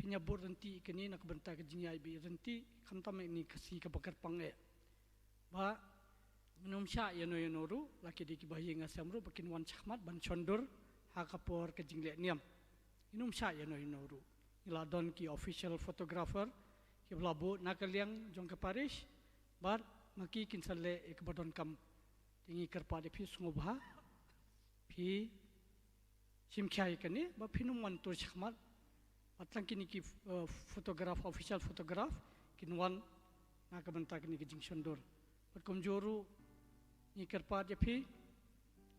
pinyabur renti kini nak bentak kejinyai bi renti kantam ini kasi kabakar pange ba minum sya yano ru laki di kibahi ngasamru bakin wan chahmat ban chondur hakapor kejingle niam minum sya yano ru iladon ki official photographer ki blabu nakaliang jong ke parish bar maki kinsale ekbadon kam tingi kerpa de phi sungobha phi simkhai kani ba phinum wan tur chahmat atlang kini ki photograph official photograph kinwan nakabanta kini ki jingshondur berkomjoru ni kerpa je phi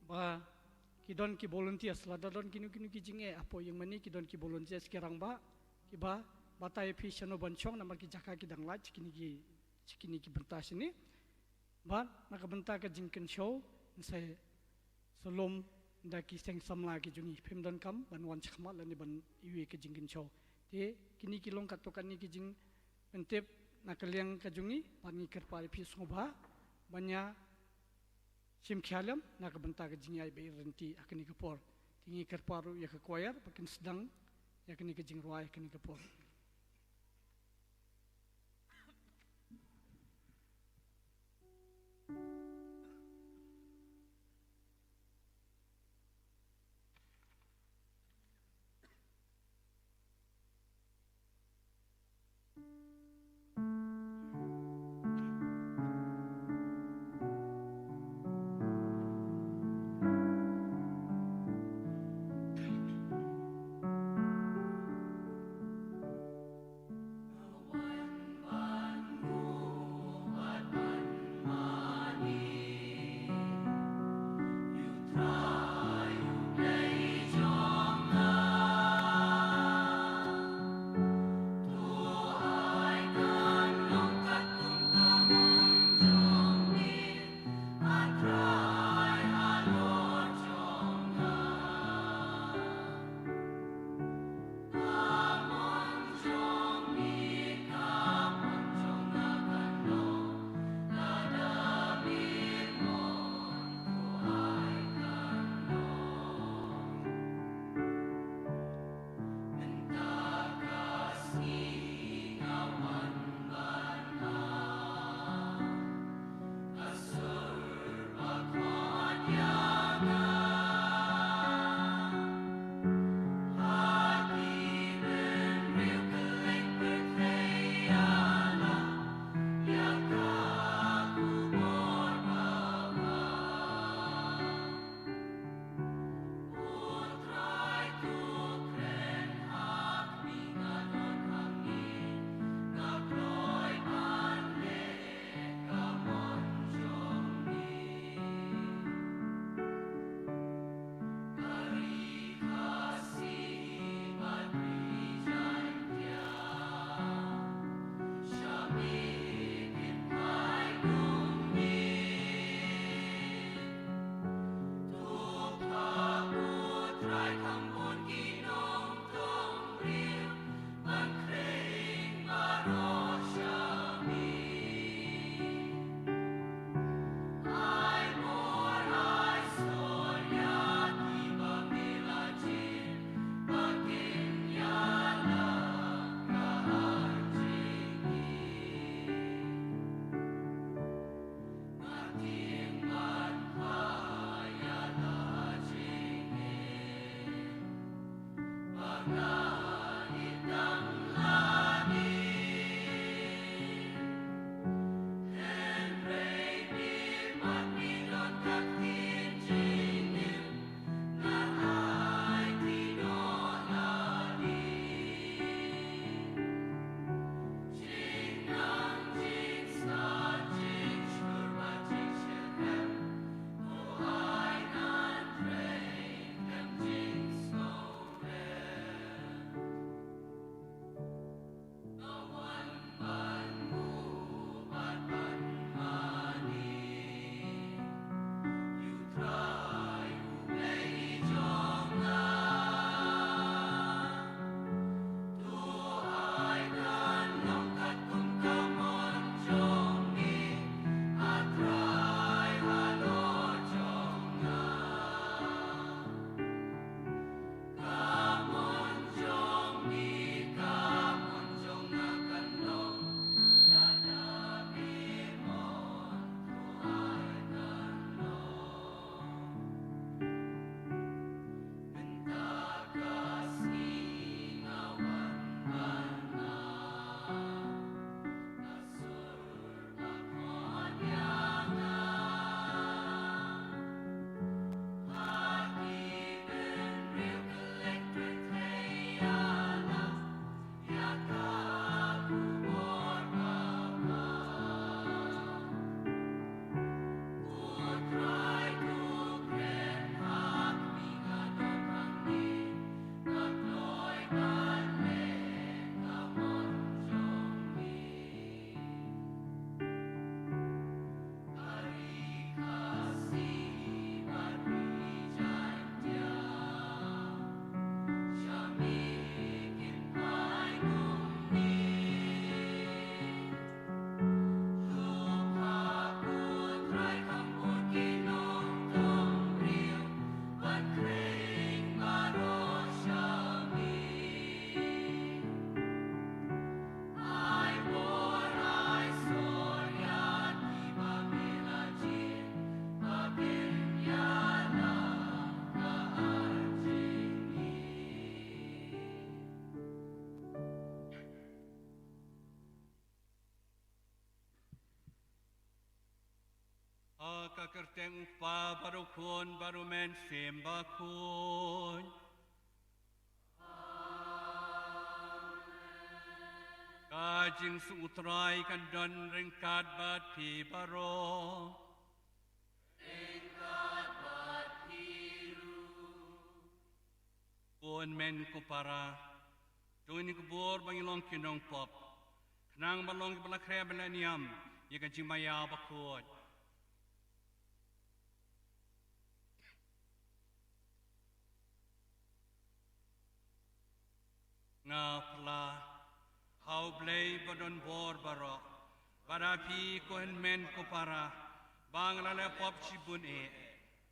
ba kidon ki volunteers ladon kini ki jinge apo yang mani kidon ki volunteers sekarang ba ki ba batai phi shano banchong namar ki jaka ki dangla cikini ki bentas ini ba nakabanta ka jingken show sai solom daki seng samla ki jungi pemdon kam ban wan chakma lani ban iwi ke jingin chow te kini kilong katokan ni ki jing pentep nakaliang ka jungi pani kerpa pi sngobha banya sim khalam nakabanta ka jingai be renti akini kapor tingi kerparu ya ka choir pakin sedang ya kini ke jing ruai kini kapor kerteng upa baru kun baru men sembah kun. Kajing suutrai kan don ringkat bat pi baro. Ringkat bat piru. Kun men kupara. Tuin kubur bangilong kinong pop. Kenang balong balakre balaniam. Ia kan cimaya bakut. Ngapla. Hau blay badon bor barok. Barapi kohen men kupara. Bangla le pop sibun e.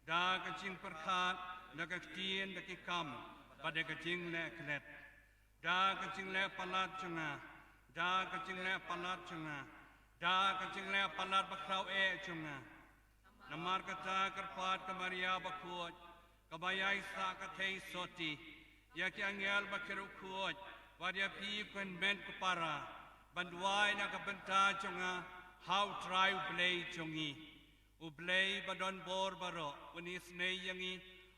Da kacing perkat. Da kaktian da kikam. Pada kacing le kelet. Da kacing le palat cunga. Da kacing le palat cunga. Da kacing le palat bakrau e cunga. Namar kata kerpat kamaria bakut. Kabayai sa katay soti. Yaki angyal bakiru kuot. Wadia pi kuen men kupara. Banduay na kabenta cunga. How try ublay cungi. Ublay badon bor baro. Unis ne yangi.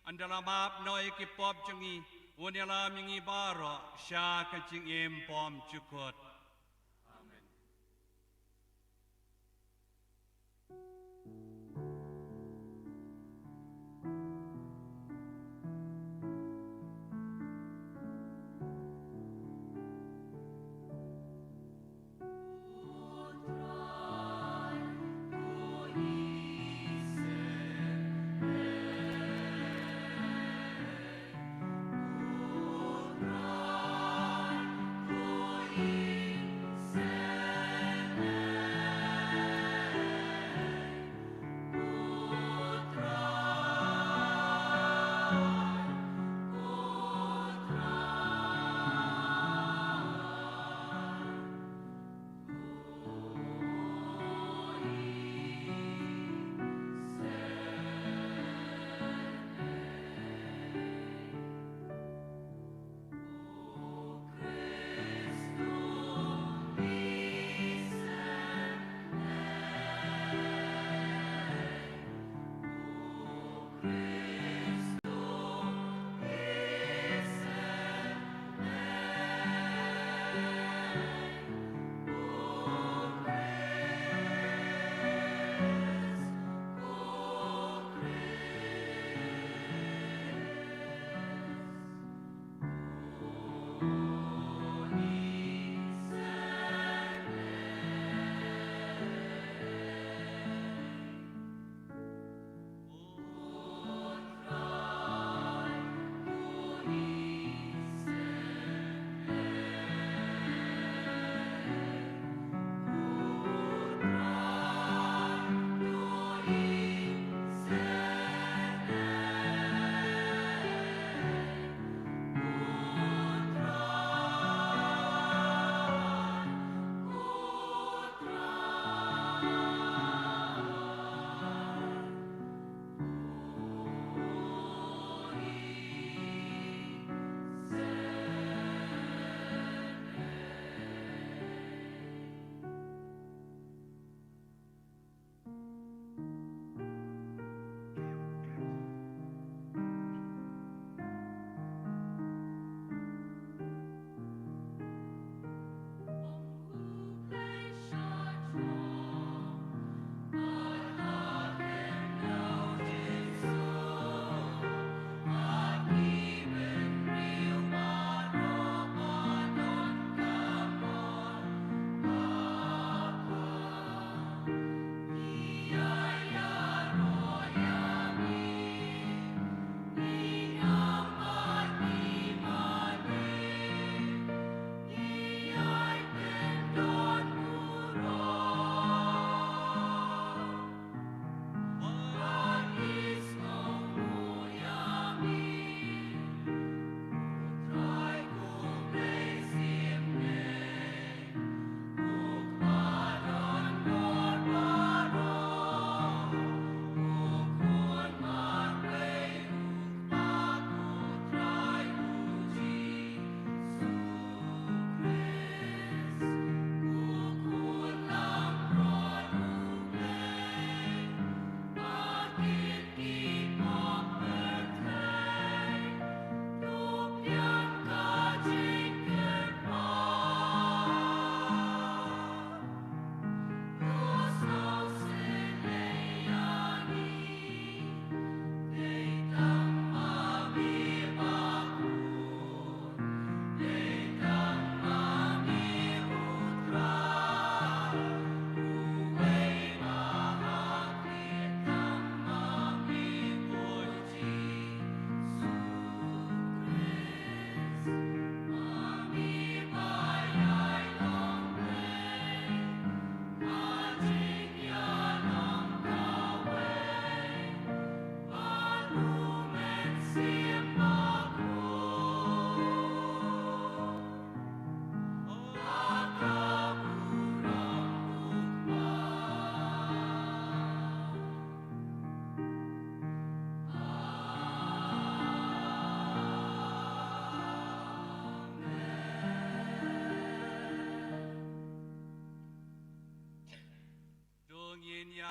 Andalamap noy kipop cungi. Unyalam yangi baro. Sya kacing impom cukut. Amen.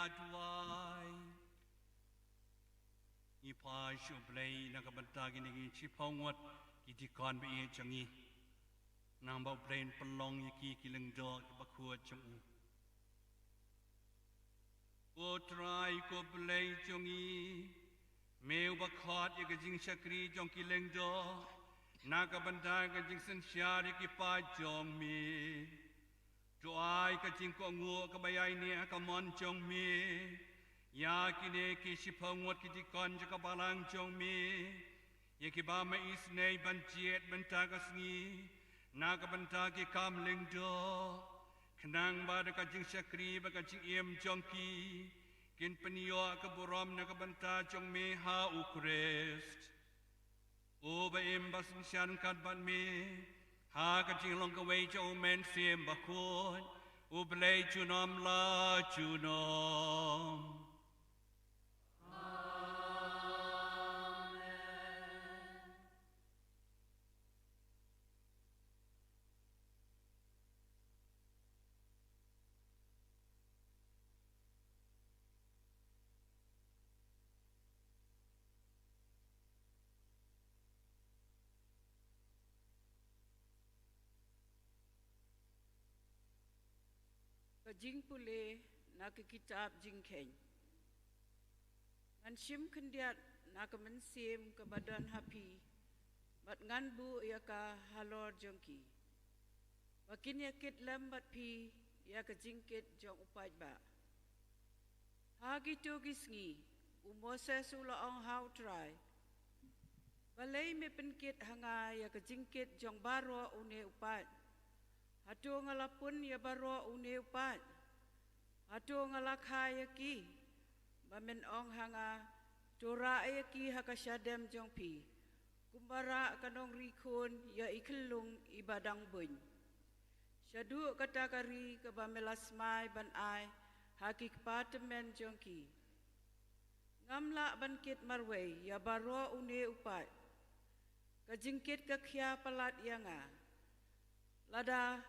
duai. Ipa shublay nakabantagi nigi chipawat kitikon ba iya changi. Nang bau plain pelong yaki Lyngdoh bakua changu. O try ko blay changi. Meu bakhat yakajing shakri jong Lyngdoh. Nakabantagi jing sensyari kipa jong mi. Doai kajing ko ngu kabayay ni akamon jong mi. Ya kini kisipawat kitikon jakabalang jong mi. Yakibama isnay banjiet bantagas ngi. Nakabantagi kam Lyngdoh. Kenang bada kajing syakri bakajing iem jongki. Kin penio kaburam nakabanta jong me ha ukrest. O ba im basin syan kadban me. Ha kajing long kaway jo men siem bakun. O blay junom la junom. Kajing pule nak kitab jingkeng. Ngan sim kendiat nak mensim ke badan hapi. Bat ngan bu ya ka halor jongki. Bakin yakit lambat pi ya ka jingkit jong upai ba. Hagi tu gisngi umose sula ong how try. Balai me penkit hanga ya ka jingkit jong baro une upai. Hatu ngalapun ya baro une upat. Hatu ngalakha ki. Bamen ong hanga. Tura ki hakasyadem jong pi. Kumbara kanong rikun ya ikelung ibadang bun. Syadu kata kari ke bamelas mai ban ai. Haki kepatemen jong ki. Ngamla bankit marway ya baro une upat. Kajingkit kakya palat yanga. Lada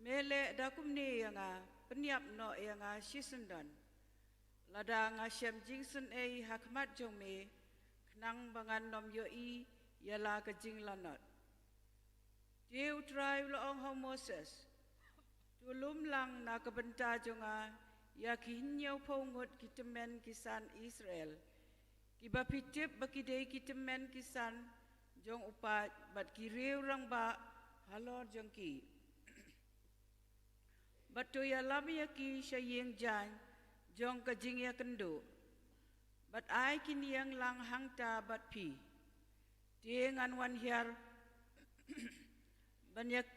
mele dakum ni yang peniap no yang sisundan. Lada ngasyam jingsun hakmat jong me kenang bangan nom yoi yala kajing lanot. Dia utrai ulang hong Moses. Tulum lang na kabenta jonga ya kihinyau pongot kitemen kisan Israel. Kiba pitip bakidei kitemen kisan jong upat bat kireu rang ba halor jongki. Batu ya lami ya ki syayeng jan jong kajing ya kendo. Bat ai kini yang lang hangta bat pi. Dengan wan hiar banyak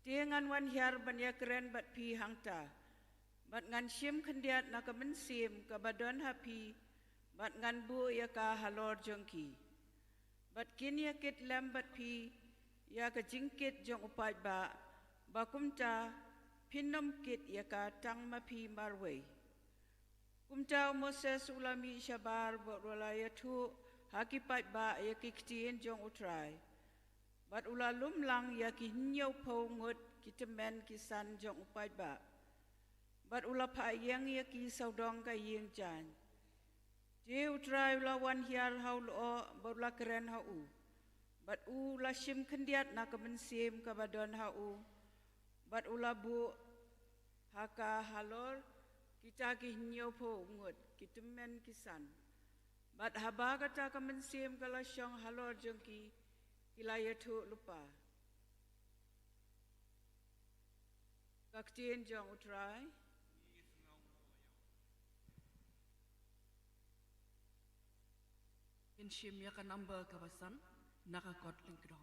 dengan wan hiar banyak keren bat pi hangta. Bat ngan sim kendiat nak mensim ke badan hapi. Bat ngan bu ya ka halor jongki. Bat kini ya kit lam bat pi. Ya ka jingkit jong upai ba bakumta pinom kit ya ka tang mapi marway. Kumta Moses ulami syabar berwalaya tu hakipat ba ya kiktiin jong utrai. Bat ulalum lang ya ki nyau pongot kitemen kisan jong upai ba. Bat ulapa yang ya ki saudong ka yeng jan. Je utrai ulawan hiar haulo berla keren hau. Bat ula sim kendiat nak mensim ke badan hau. Bat ula bu haka halor kita kihnyo po ngut kitemen kisan. Bat haba kata ke mensim ke lasyong halor jengki kilaya tu lupa. Kaktien jong utrai. Insyim ya kan nambah kawasan. Nakakot Lyngdoh.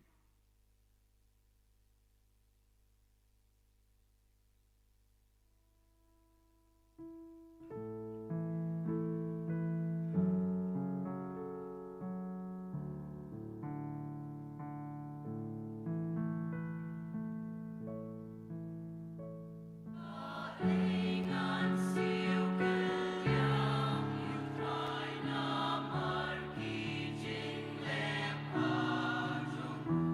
Jing le pa jong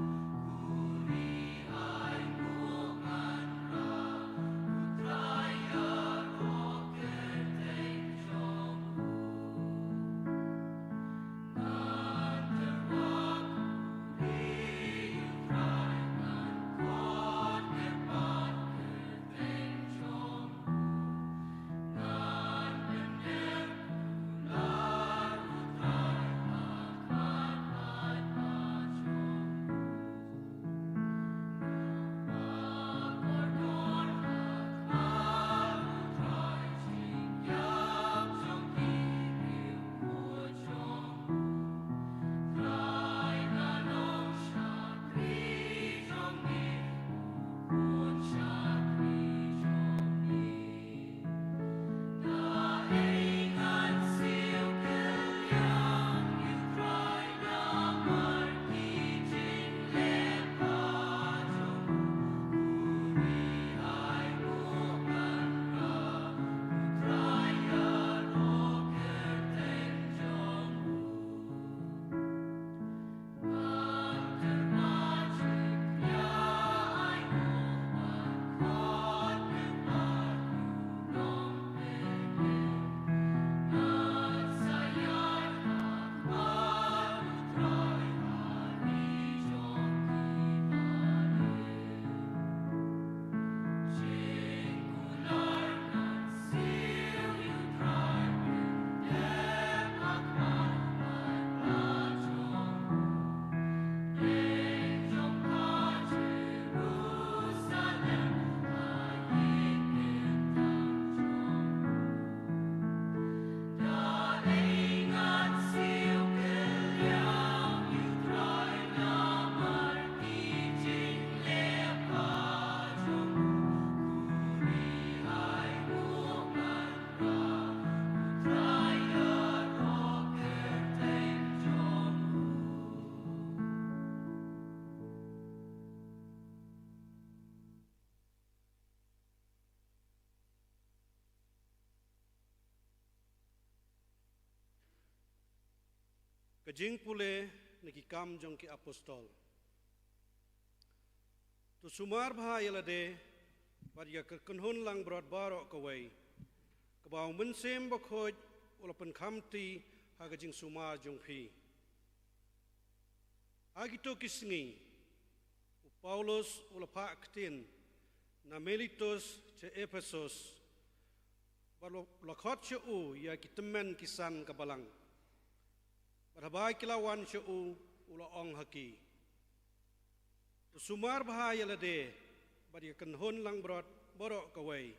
kajing pule niki kam jong ki apostol. Tu sumar bha yalade bar ya kenhun lang brot barok kawai. Kabau mensem bakhoj ulapan khamti hagajing sumar jong phi. Agito kisngi Paulus ulapa aktin na Melitos che Ephesus baru lakhot shu ya kitemen kisan kabalang barhabai kilawan shu ula ong haki sumar bahaya lade bari kanhon lang brot borok kawai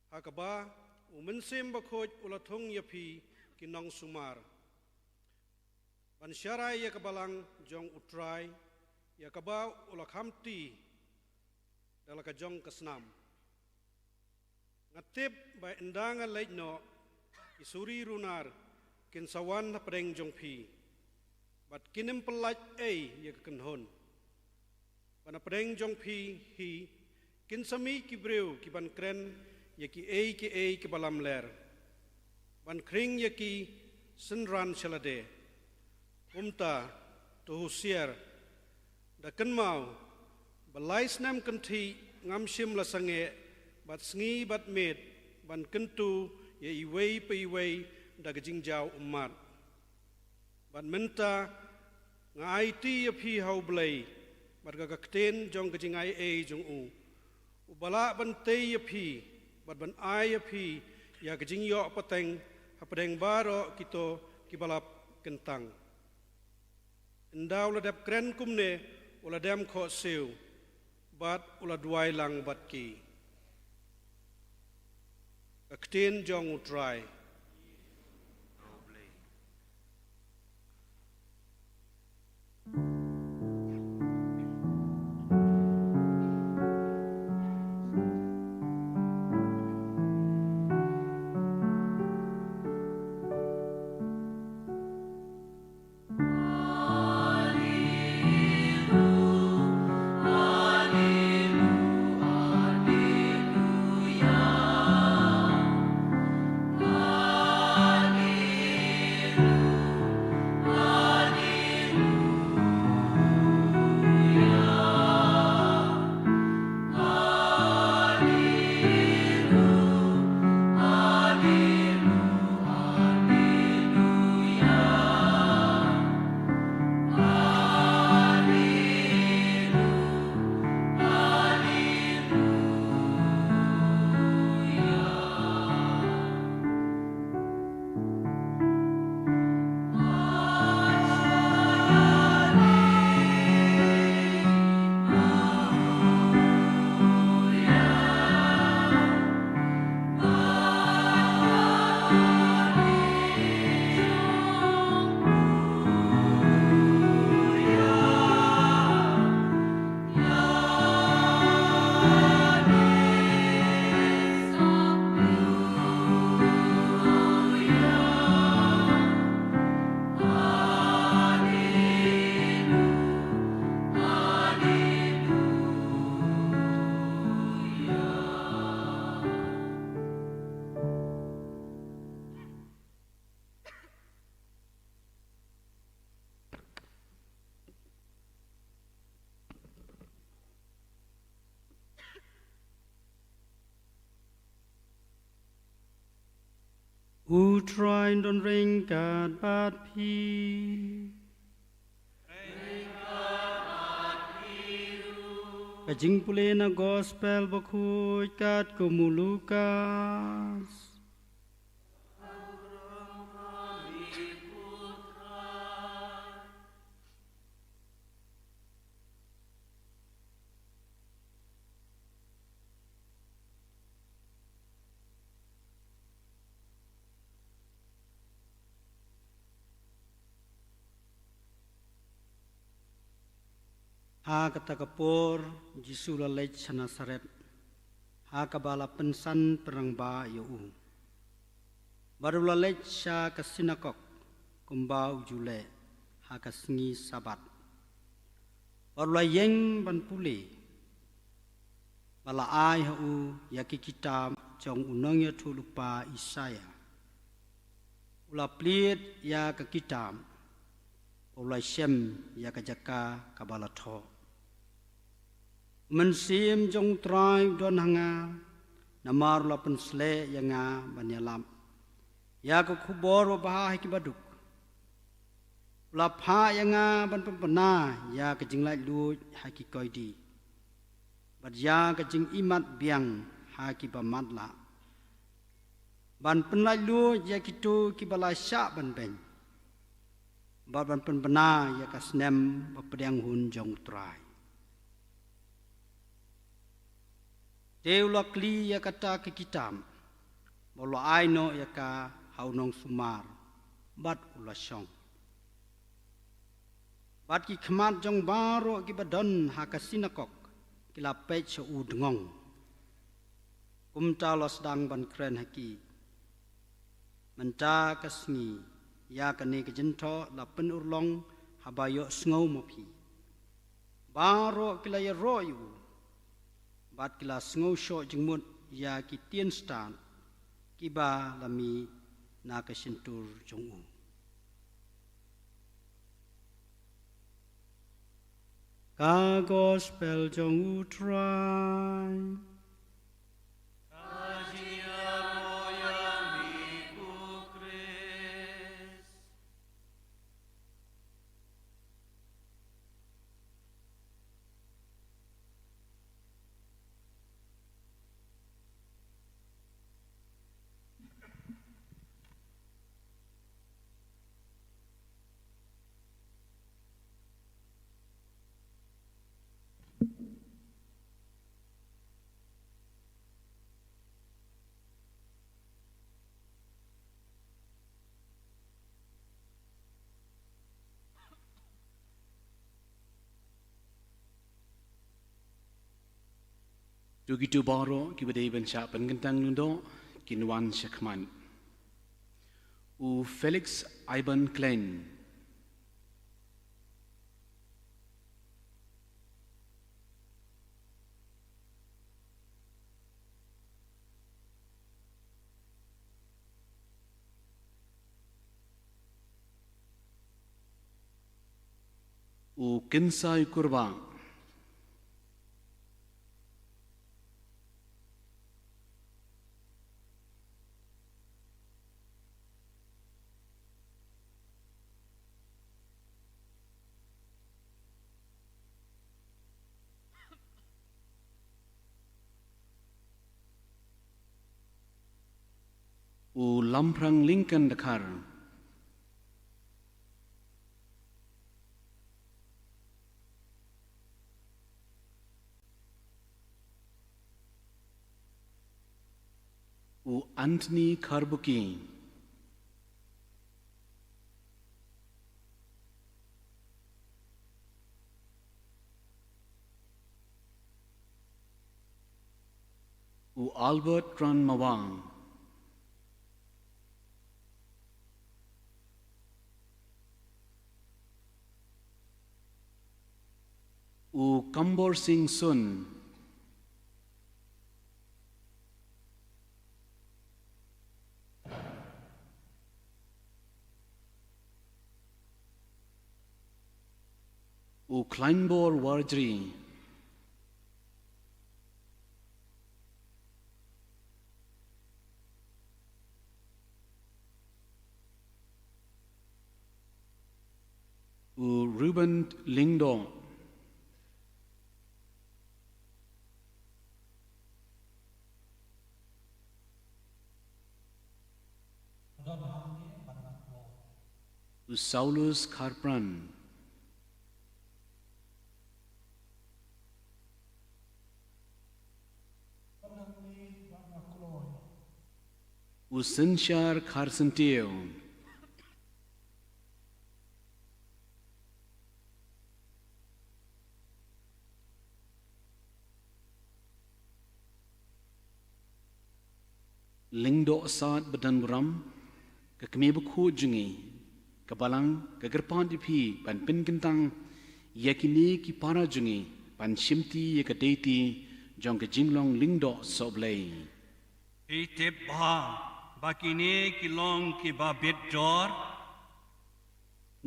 hakaba umensem bakhoj ula thong yapi kinong sumar ban syarai ya kabalang jong utrai ya kabau ula khamti dalam kajong kesnam. Ngatip by endangan leitno isuri runar kinsawan pedeng jongpi. Bat kinim pelaj ya kenhon. Bana pedeng jongpi hi kinsami kibreu kiban kren ya ki balam ler. Ban kring ya ki senran shalade. Umta tuhusier da kenmau balai senam kenti ngam shim la sange bat sngi bat med ban kentu ye iwei pe iwei da gajing jau umat bat menta ngai ti ye phi hau blai bat ga kakten jong gajing ai jong ubala ban te ye phi bat ban ai ye phi ya gajing yo pateng hapdeng baro kito kibalap kentang endau la dap kren kumne ula dem kho seu bat ula duai lang bat ki akten jong utrai utrai don ringkat bat pi kajing pule na gospel bakhuj kat kumulukas ha kata kapor jisula lech Nasaret ha kabala pensan perang ba yo baru la lech sha ka sinakok kumbau jule ha ka sngi sabat baru la yeng ban pule bala ai hu ya ki kitab jong unong ya thulupa Isaya ula pliet ya ka kitab ulai shem ya kajaka kabalatho mensim jong trai don hanga namar la pensle yanga banyalam ya ko khubor bah ki baduk la pha yanga ban pena ya ka jinglai lu haki koidi bad ya ka jing imat biang haki bamatla ban penlai lu ya kitu ki bala sya ban ben ban pena ya ka snem bapediang hun jong trai Deulak li ya kata ke kitam, bolo aino ya ka haunong sumar, bat ulasong. Bat ki kemat jong baro ki badon haka sinakok, kila pech so udengong. Kumta los dang ban kren haki, menta kasngi, ya kani kejento la penurlong habayo sngau mopi. Baro kila ya royu. Bat kila sngau syok jengmut ya ki tien stan kiba lami na kesentur jongu. Ka gospel jongu try. Dugitu baro kibadai bensya Pynkyntang Lyngdoh kinwan syakman. U Felix Ivan Klein. U Kinsai Kurba. U Lamprang Lincoln Dakar. U Anthony Karbuki. U Albert Tran Mawang. U Kambor Singh Sun. U Kleinbor Warjri. U Ruben Lyngdoh. U Saulus Karpran. U Sinshar Karsentio. Lyngdoh Saat Badan Buram. Kekemi buku jungi. Kebalang kegerpan dipi pan Pynkyntang yakini ki para jungi pan shimti yakadeti jong ke Shillong Lyngdoh soblei. Itip ba bakini kilong ki babit jor.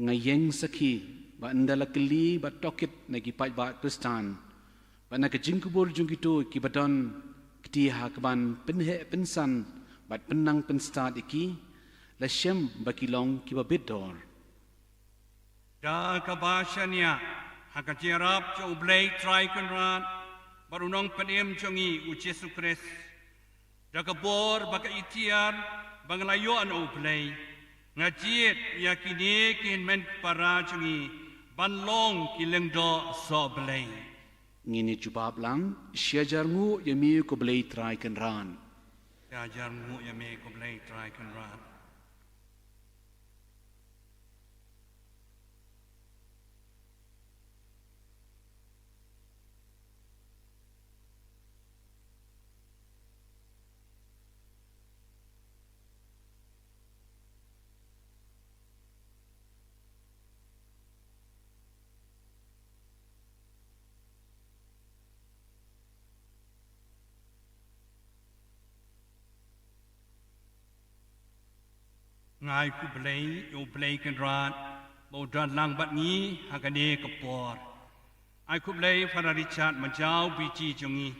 ngayeng sakhi ba andala keli ba tokit nagi pai ba kristan ba na kajing kubur jungito ki badon kti hakban penhe pensan bat penang penstad iki la shem bakilong ki ba bedor da kabashania hakajirap jo blay try kanran barunong penem jongi u Jesu Christ da kabor baka itiar banglayo an o blay ngajit yakini kin men para jongi banlong ki Lyngdoh so blay ngini jubab lang syajarngu yami ko blay try kanran syajarngu yami ko blay try kanran ngai ku blay yo blay kan ran bo dan lang bat ni hakane kapor ai ku blay Father Richard Majau BG jongi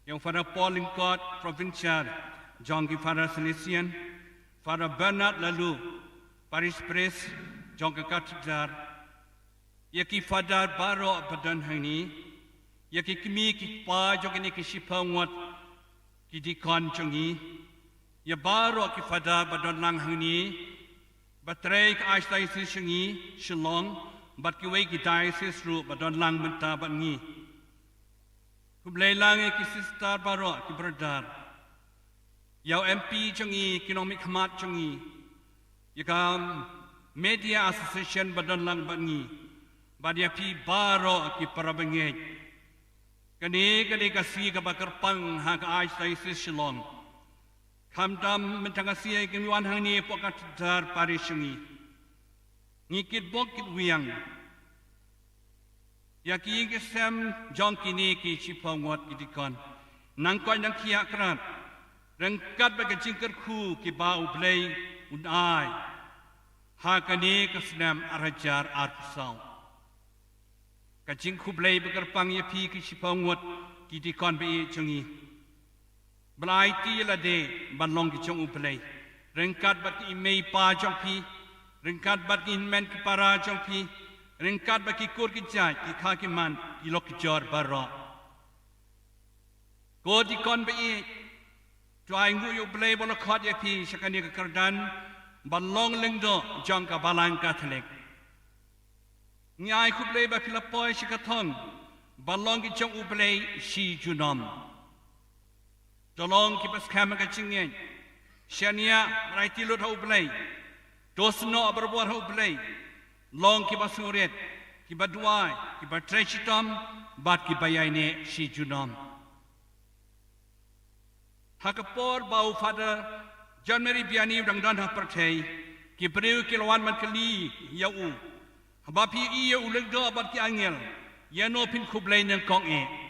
yang Father Paul Lingkot provincial jongi Father Salesian Father Bernard lalu Paris Press jongi katedral yaki Father Baro badan hani yaki kimi ki pa jongi ni ki sipawat ki dikon jongi ya baro ki Father badon lang hani batray ka Archdiocese shingi Shillong bat ki wei ki diocese ru badon lang menta bangi kublay lang ki sister baro ki brother yaw MP changi economic khamat changi yakam media association badon lang bangi badia pi baro ki parabangej kani kasi ka bakar pang ha ka Archdiocese Shillong Kamdam mentangasiai kemuan hang ni pokat dar parisungi. Ngikit bokit wiang. Yaki kesem jong kini ki cipawat idikon. Nangkoi nang kiak kerat. Rengkat bagi jingker ku ki bau blay unai. Hakani kesenam arajar arkusau. Kajing ku blay bekerpang yapi ki cipawat idikon bi jungi. Belai ti la de banlong ki chong uplay rengkat bat ki mei pa chong pi rengkat bat ki men ki para chong pi rengkat bat ki kur ki jai ki kha ki man ki lok ki jor bara ko di kon be e twai ngu yu play bon khot ye pi sakani ka kardan banlong Lyngdoh Jong ka balang Catholic nyai ku play ba pilapoy shikathon banlong ki chong uplay shi junom Tolong kipas kama kacingnya, Shania raiti lut hau belai, dosno berbuat hau belai, long kipas suret, kipas duai, kipas trecitom, bat kibayai ne si junom. Hakapor bau Father John Mary Biani udang dan hapertai, kipriu kilawan matkali yau, habapi iya Lyngdoh bat ki angel, yano pin kublai nang kong e.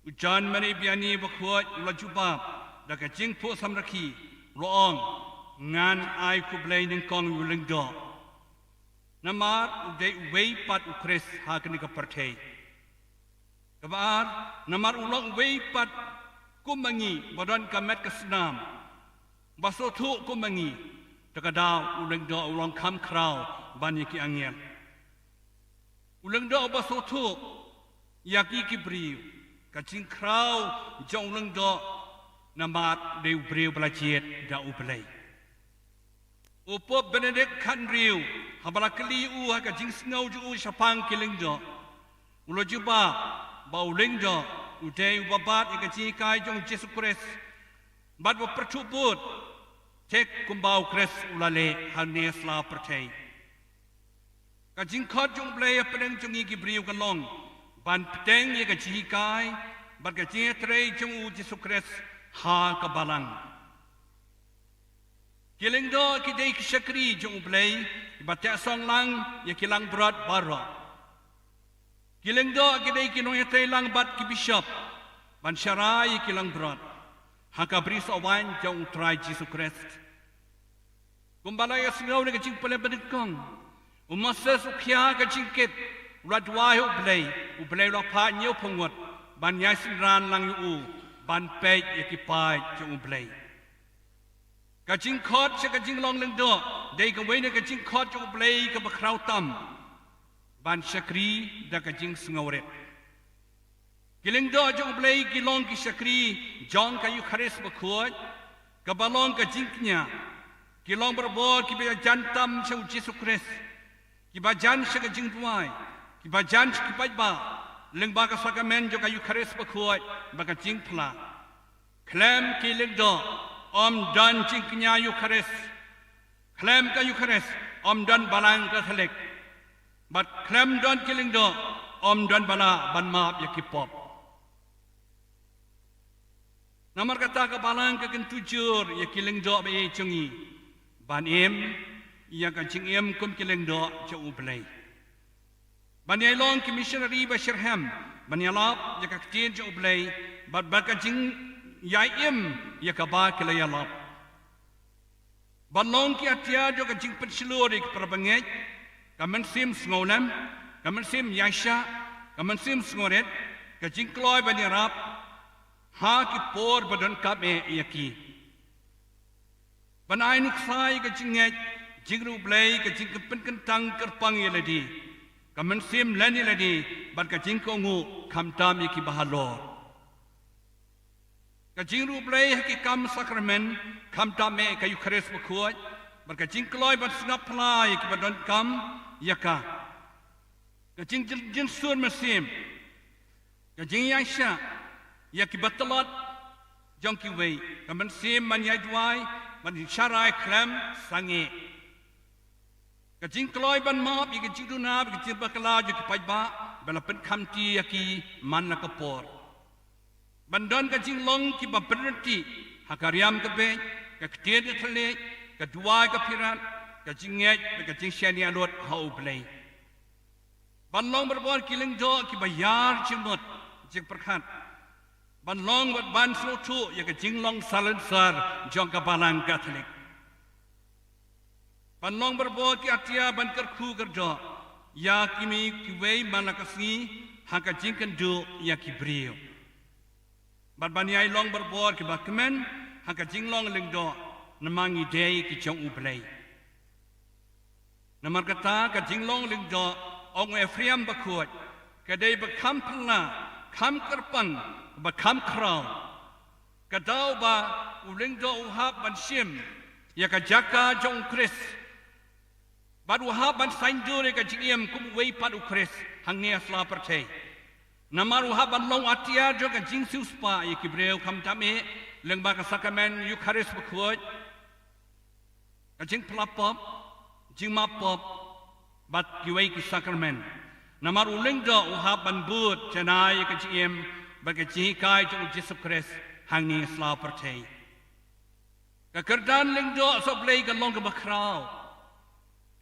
Ujan mari biani bakuat ulajubab daga jing po samraki roong ngan ai kublay ng kong Lyngdoh namar uday way pat ukres hakani ka partay kabar namar ulong way pat kumangi badan kamet kasnam basotu kumangi daga daw Lyngdoh ulong kam kraw bani ki angel Lyngdoh basotu yaki kibriu Kacing krau jong Lyngdoh namat deu breu belajet da ublay. Upo Benedict Kanriu habala keli u ha kacing snau ju sapang ki Lyngdoh. Ulo juba bau Lyngdoh udai ubabat kacing kai jong Jesu Christ. Bad wa pertubut tek kumbau Christ ulale hanes la pertai. Kacing khot jong blay pedeng jong iki breu kalong. Ban pedeng ye kacing kai bat kacing trei jong Jesu Christ ha kabalang. Ki Lyngdoh ki dei ki syakri jong blay bat song lang ye kilang berat bara. Ki Lyngdoh ki dei ki noya trei lang bat ki bishop ban syarai kilang berat. Ha kabri sawan jong trai Jesu Christ. Kumbalaya sengau ni kacing pala bedekong. Umasa sukya ka jingkit radwai ublay lo pa nyo pungot ban yasin ran lang yu ban pej yakipai jong ublay. Ka jing khot sa ka jing long Lyngdoh day ka way na ka jing khot jong ublay ka bakraw tam ban syakri da ka jing sngawret. Lyngdoh jong ublay kilong ki syakri jong kayu kharis bakhot ka balong ka jingknya kilong berbol ki ba jantam sa Yesus Kristus ki ba jan sa ka jing tuai ki ba jan ki pa ba leng ba ka sakamen jong kayu kharis bakhot ba ka jing phla klem ki Lyngdoh om dan jingknya yu kharis klem ka yu kharis om dan balang ka thalek bat klem dan ki Lyngdoh om dan bala ban maap yakipop. Namar kata ka balang ka kentujur ya ki Lyngdoh ba ye chungi ban em ya ka jing em kum ki Lyngdoh cha ublay ban ye long ki missionary ba shirham ban ya lap ya ka tin cha ublay bat ba ka jing ya em ya ka ba ki la ya lap ban long ki atia jo ka jing pensluri ki prabangej ka men sim sngonam ka men sim yasha ka men sim sngoret ka jing kloy ban ya rap ha ki por badan kap yaki banai nuksai ka jingej jingru blai ka jing Pynkyntang kerpang yeladi ka men sim len yeladi bat ka jing ko ngu kam tam yaki bahalor ka jingru blai ki kam sakramen kam tam ka yu khares bakhot bat ka jing kloy bat snap pla yaki badan kam yaka ka jing jin sun mesim ka jing yasha ya ki batalot jong ki wei ka man sim man yai dwai man sharai klam sange ka jing kloy ban mop ya ki jing duna ka jing bakala ju ki paiba bala pen kham ti ya ki man na kapor ban don ka jing long ki ba berti hakariam ka be ka ktiet ka thale ka dwai ka pirat ka jing ngai ka jing shania lot hau blai ban long berbon ki Lyngdoh ki bayar jimot jing perkhat ban long wat ban so tu ya ka jing long salan sar jong ka balang Katolik ban long berbo ki atia ban ker khu ker do ya kimi ki wei manakasi ha ka jing kan do ya ki brio ban yai long berbo ki ba kemen ha ka jing long Lyngdoh namangi dei ki jong ublai namar kata ka jing long Lyngdoh ong Ephraim bakhot ka dei ba kham phna kham kerpang ba kham kraw ka daw ba u Lyngdoh u hab ban sim ya ka jaka jong Kris ba u hab ban sain dure ka jiem kum wei pat u Kris hang ne asla percay namar u hab ban long atia jo ka jing suspa ya ki breu kham tame leng ba ka sakamen yu kharis bakhot ka jing plapop jing mapop bat ki wei ki sakamen namar u Lyngdoh u hab ban but chanai ka jiem bagi jikai jong Yesus Kristus hang ni sla percay ka kerdan Lyngdoh so blai ka long ka bakraw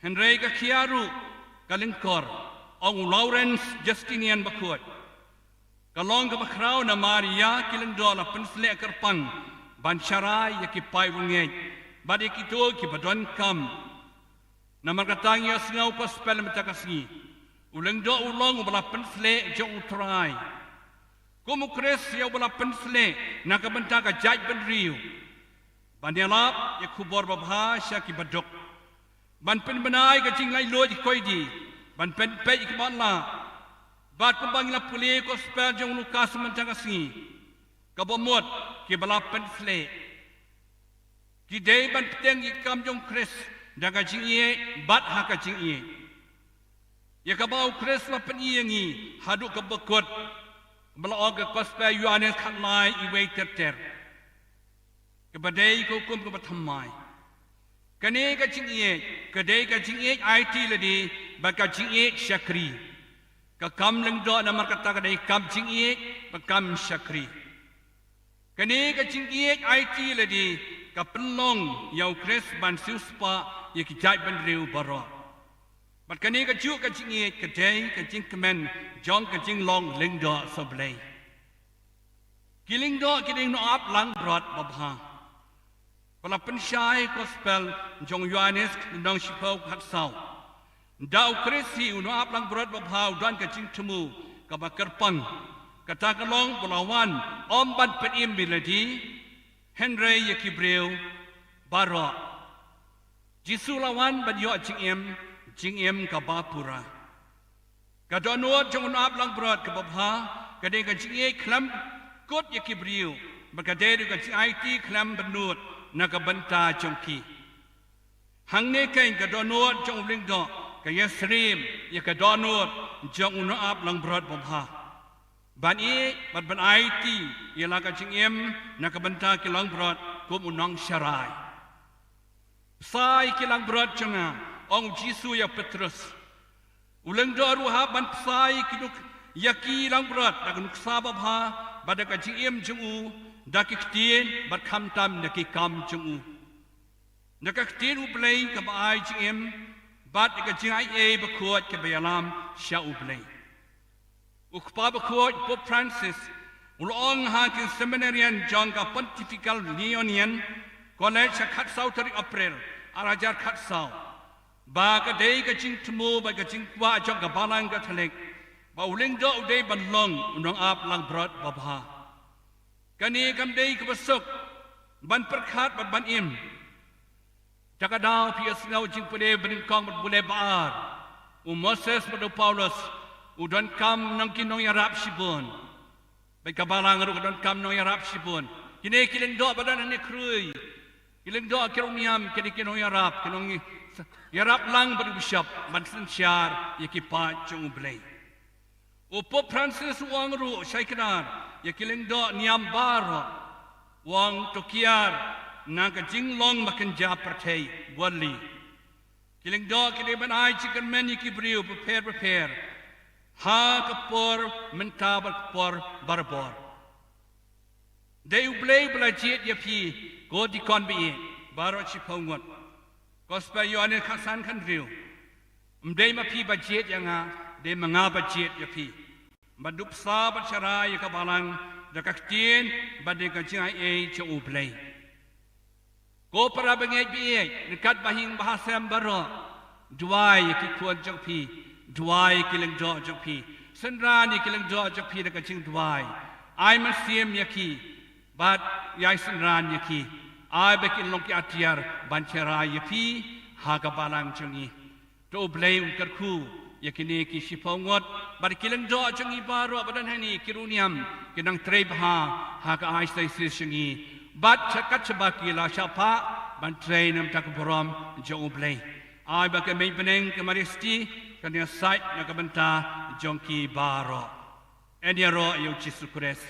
Henry ka khiaru ka lingkor ong Lawrence Justinian bakhot ka long ka bakraw na Maria ki Lyngdoh la pensle kerpang ban sharai ya ki pai wungej badi ki to ki badon kam na markatang ya sngaw ko spell metakasi u Lyngdoh ulong bala pensle jong utrai Kumu Kris ya bala pensle na kabenta ka jaj ben riu ban yalap ya kubor babha sya ki badok ban pen benai ka jing lai lo ji koi di ban pen pe ki ban la bat kumbang la puli ko spel jong Lukas menta ka si ka bomot ki bala pensle ki dei ban peteng ki kam jong Kris da ka jing ye bat ha ka jing ye ya ka bau Kris la pen ye ngi hadu ka bekot Bala ke kospel Yohanes khanai iwei ter ke badai ko kum ke bathamai kane ka jingye ke dei ka jingye IT ladi ba ka jingye syakri ka kam Lyngdoh namar kata ka dei kam jingye ba kam syakri kane ka jingye IT ladi ka penlong yau Kris ban suspa ye ki jai ban riu baro bat kane ka ju ka jingye ke dei ka jing kemen jong ka jing long Lyngdoh so blai ki Lyngdoh ki ding no ap lang brot babha bala pensyai gospel jong Yohanes nang sipau khat sau Dau kresi uno aplang berat babhau dan kacing temu kabakar pang kata kalong bulawan omban penim biladi Henry Yakibreu Baro Jisu lawan banyo jingem kabapura kadonot jong aplang berat kababha kadai kacing klam kot Yakibreu berkadai kacing IT klam benut nakabanta jongki hangne kain kadonot jong Lyngdoh kaya serim ya kadonot jong uno ap lang berat babha ban ban IT ya la kacing nakabanta kilang berat kum unang syarai sai kilang berat jonga ong Jisu ya Petrus Lyngdoh ruha ban sai kiduk yaki lang berat dagun sababha pada kacing jongu dakiktin bat kamtam nakikam jongu nakaktin ublay kabaay jing bat ikajay bakot kabayalam siya ublay. Ukpa bakot Pope Francis ulong hakin seminarian John ka Pontifical Leonian College sa Katsaw tari April arajar Katsaw ba kaday kajing tumo ba kajing kwa John ka balang katalig ba Lyngdoh uday banlong unang ap lang berat babha kani kamday kabasok ban perkat ban im Jakadaw pias ngau jing pede beringkong berbule baar. Moses pada Paulus udan kam nang kinong yarap sibun. Baik kabalang ru udan kam nang yarap sibun. Kini Lyngdoh badan ane krui. Lyngdoh kirong niam kini kinong yarap yarap lang berbishap bansen syar yakipat jong ublay. Pope Francis wang ru syaikinar Lyngdoh niam baro wang tokiar Naga jinglong makan japertai wali. Lyngdoh kini banai chicken menu kibriu prepare. Ha kapor mentabal kapor barbor. They ublay belajet yapi go di konbi baro chipongot. Gospel yoane kasan kandriu. Mdei mapi bajet yanga de manga bajet yapi. Badup sa bacara yakabalang dakaktin badega jai cho ublay. Ko para bengay biye dekat bahing bahasa baro duai ki kuan jong pi duai ki Lyngdoh jong pi senrani ki Lyngdoh jong pi dekat jing duai ai masiem yaki bat yai senran yaki ai bekin long ki atiar banchera yapi haga balang jongi to blay karku yakini ki sipongot bar ki Lyngdoh jongi baro badan hani kiruniam kinang trebha haga ai sai jongi Bat cakat sebaki la siapa bantrain nam tak borom jong ublay. Ai baka may peneng kemaristi kanya site na kabanta jongki baro. Enyaro yung Jisu Kres.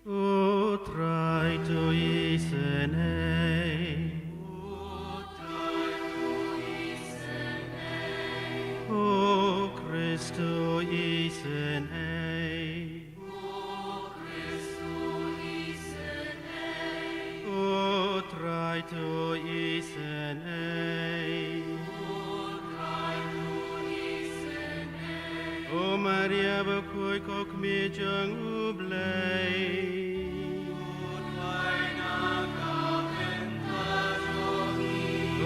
O traito isenei, O Christo isenei, O traito isenei, O Maria bakoi kok mi jang ublei,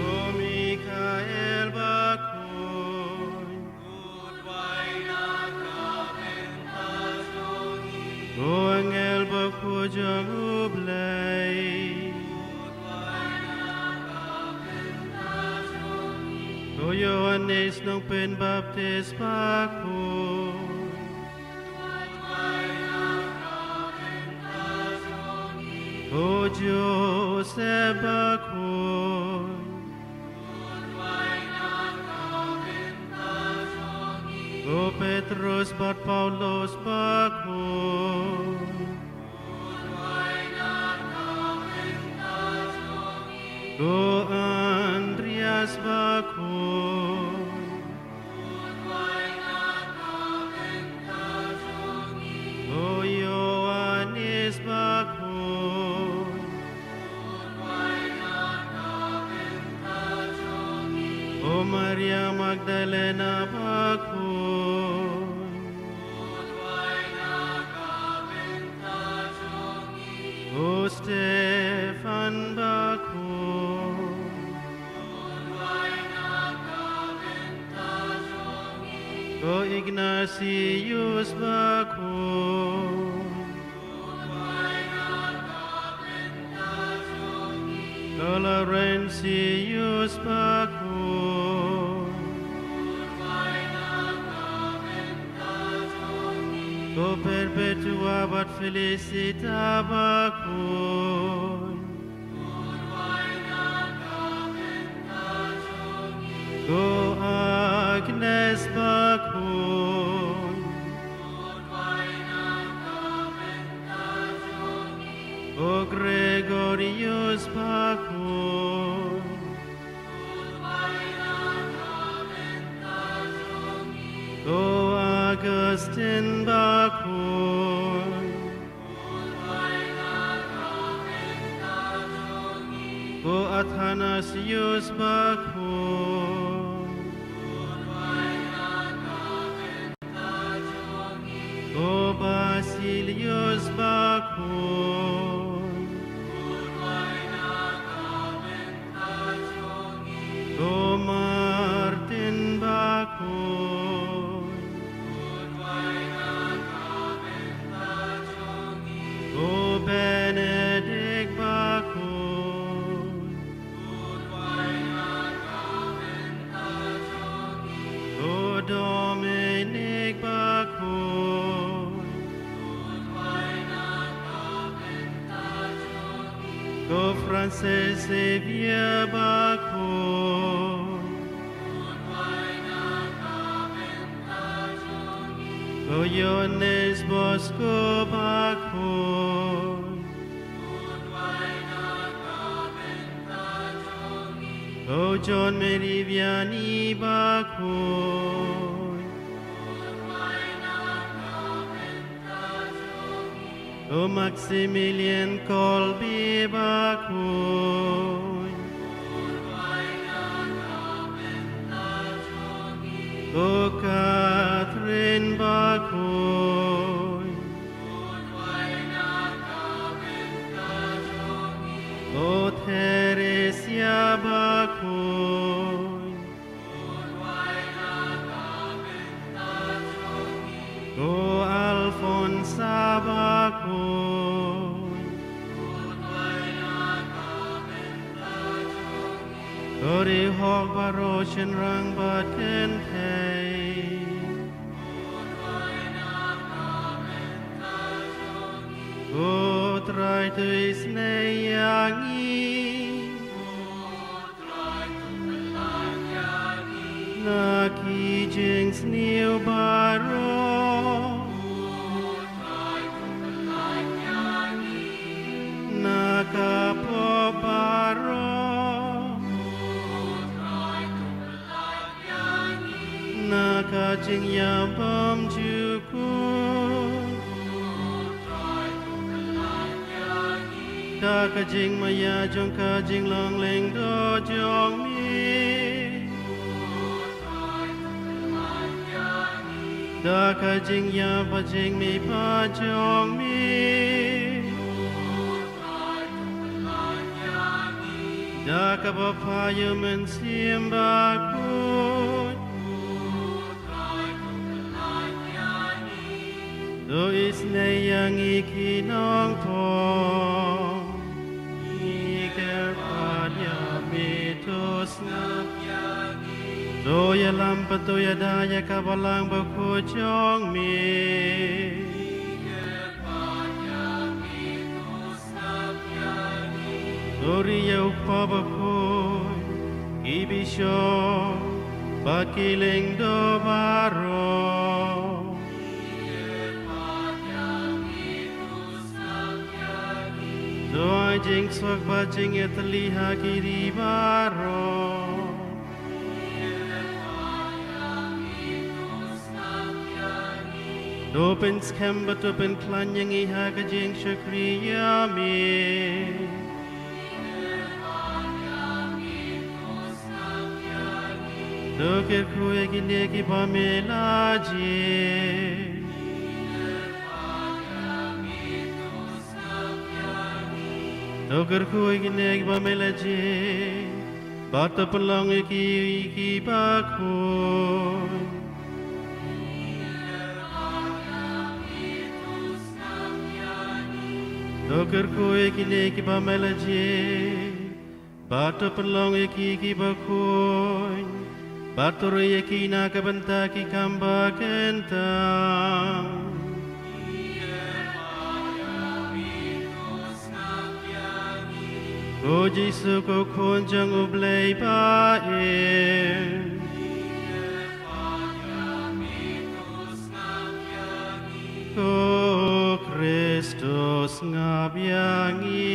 O Mikael bakoi, O angel bakoi jang ublei, Yohanes nong pen baptis bakun Joseph bakun Petrus bat Paulus bakun Andreas bakun Yohanes bakun Maria Magdalena bakun Stefan bakun Ignatius bakun Laurentius bakun Perpetua bat felicita bakun Agnes bakun Gregorius bakun Augustin bakun Athanasius bakun Basilius bakun Martin bakun Benedict bakun Dominic bakun Francis Xavier bakun Yohanes Bosco bakun John Mary Vianney bakun Maximilian Colby bakun Catherine bakun Theresia bakun Alfonsa bakun Rihok baroshin rang baten tei Try to isneyangi Naki jings niu baro Nakapo baro Nakajing yabam juku Kajing maya jong kajing long Lyngdoh Jong mi Kajing ya bajing mi pa jong mi Kabapaya men sim bakut Do isneyang ikinong tong Mitos ngapyangi Doya lampa doya daya kabalang baku jong mi. Dori ya upa baku ibisyo bakiling do baro. Doa jing swak bajing etliha kiri baro. Dopen skemba dopen klanyang iha kajing syakriya mi. Dokir kuya gine ki pamelaji. Dokir kuya gine ki pamelaji. Bata pelang ki bakun. Dokir kuya gine ki pamelaji. Bata pelang ki bakun. Batur yakina kabantaki kamba kentang. O Jesu ko konjang ublay pae. O Kristus ngabyangi.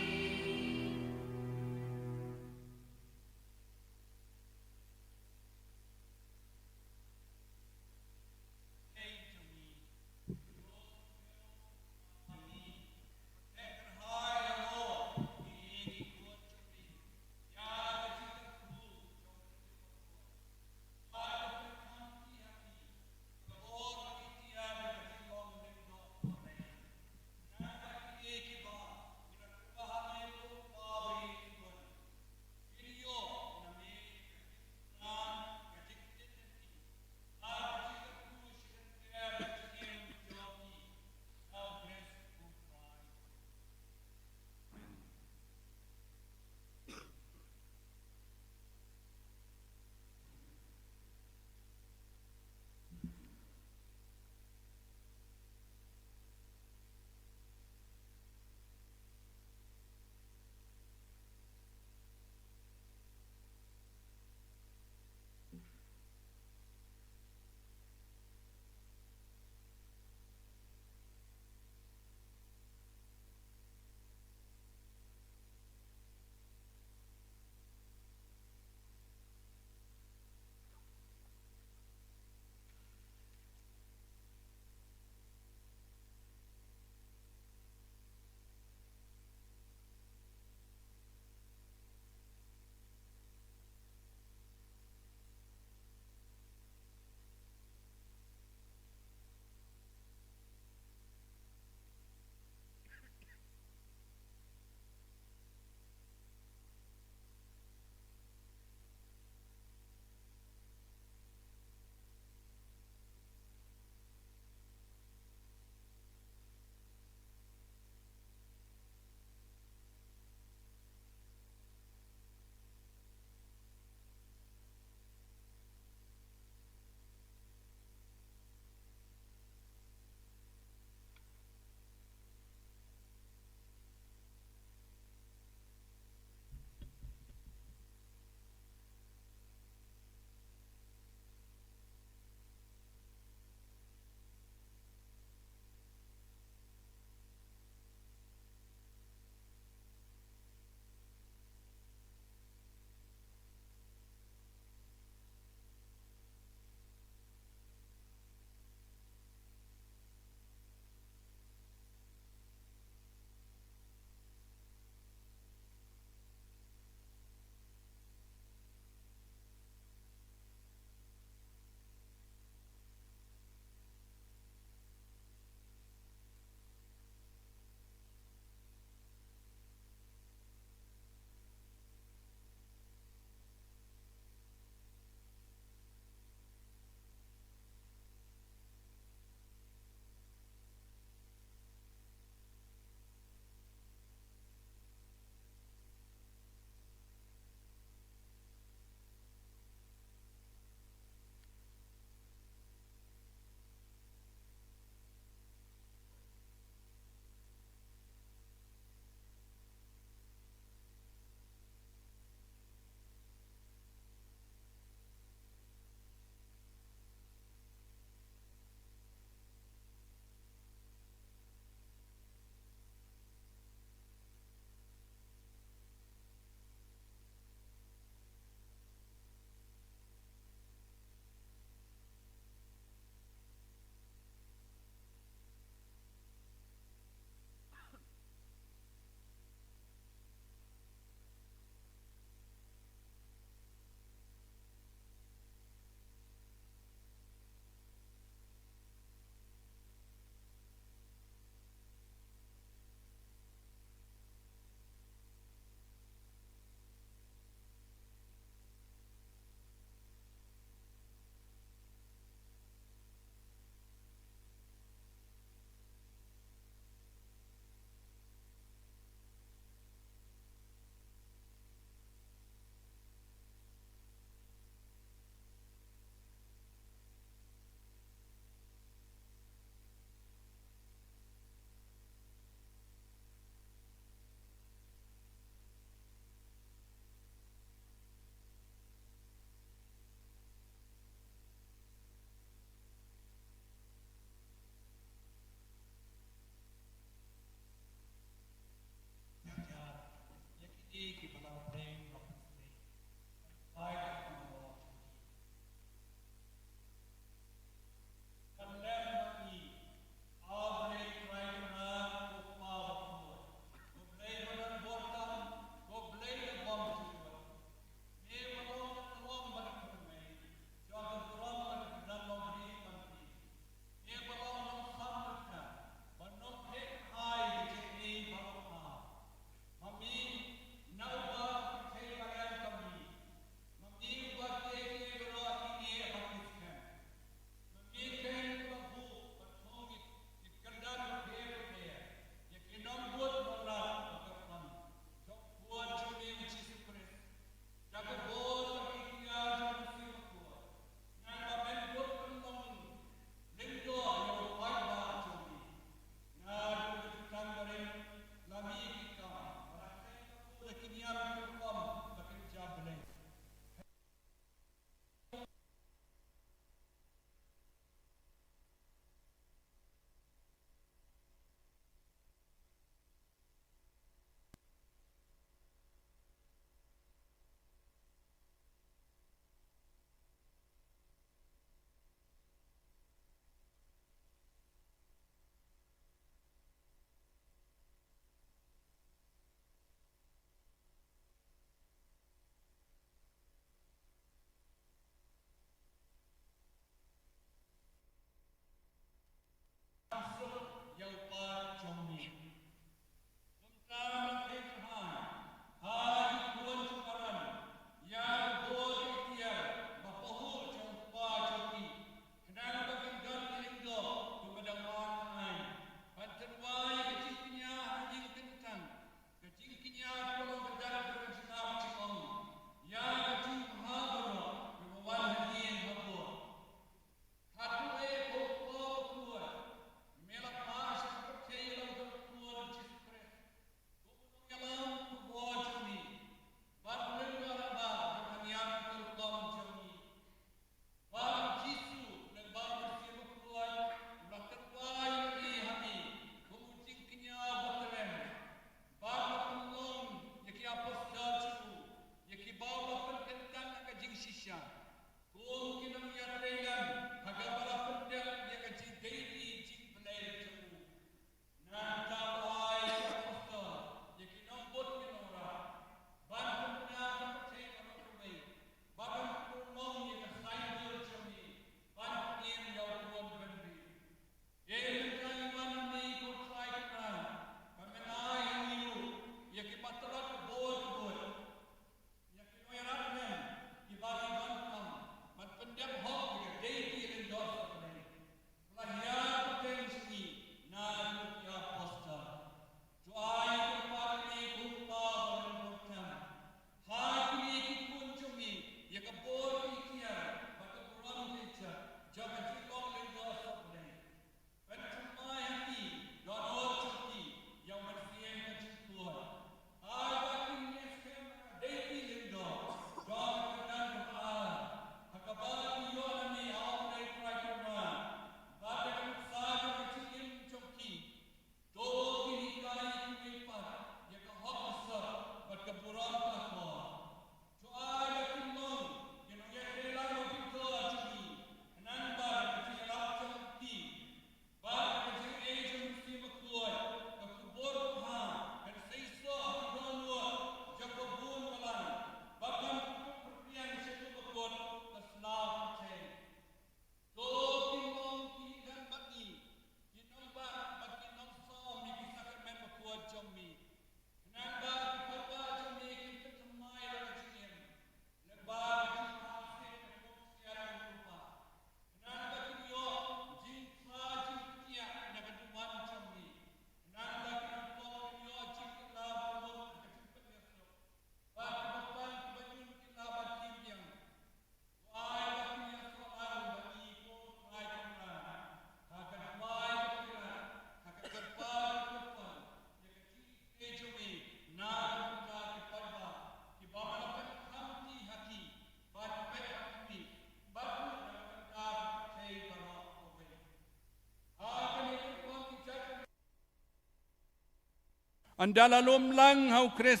Andalalum lang hau Kris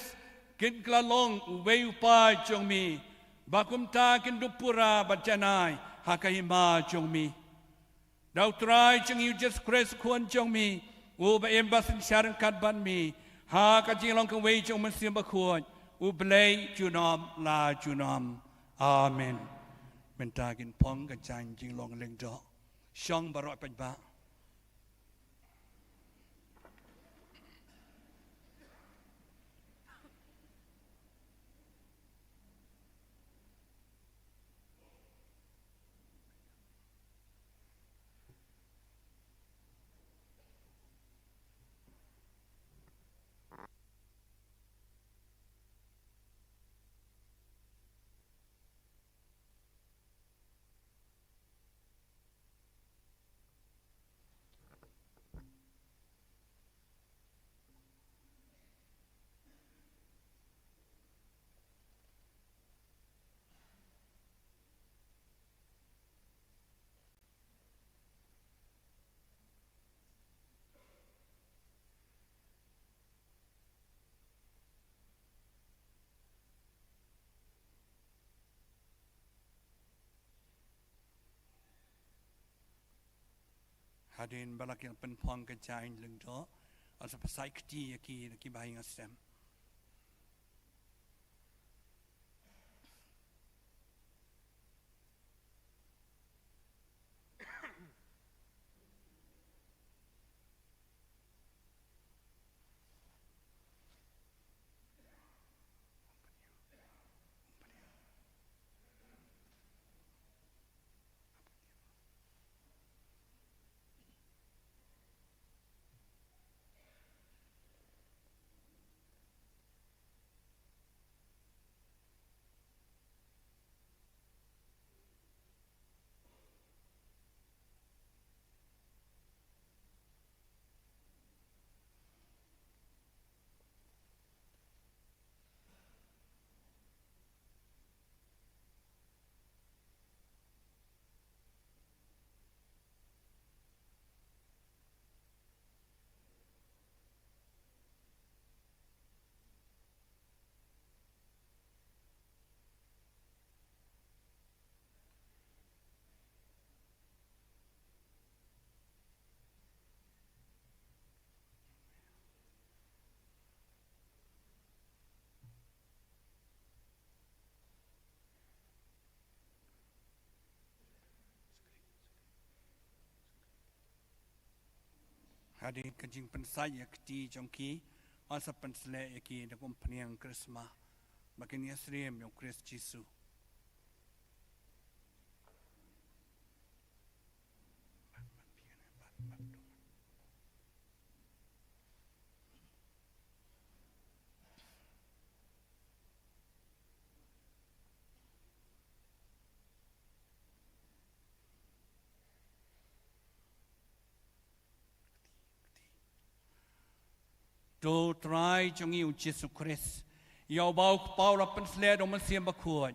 kin klalong uwe upa jong mi. Bakum ta kin dupura bacanai hakahima jong mi. Dau try jong you just Kris kuan jong mi. Uba embasin sharan kadban mi. Ha kajing long kawai jong mensim bakuan. Ublay junam la junam. Amen. Mentagin pong kajang jing long Lyngdoh Jong barok penba. Hadirin balak yang penpuang kejayaan Lyngdoh asa pasai keti ki bayi ngasem. Hadirin kajing pensai yakti jongki asa pensle yaki dakum peniang Krisma makin yasriem yung Kris Jisu. Do try jong you Jesu Kris. Yau bau Paula pensle do mensiam bakuat.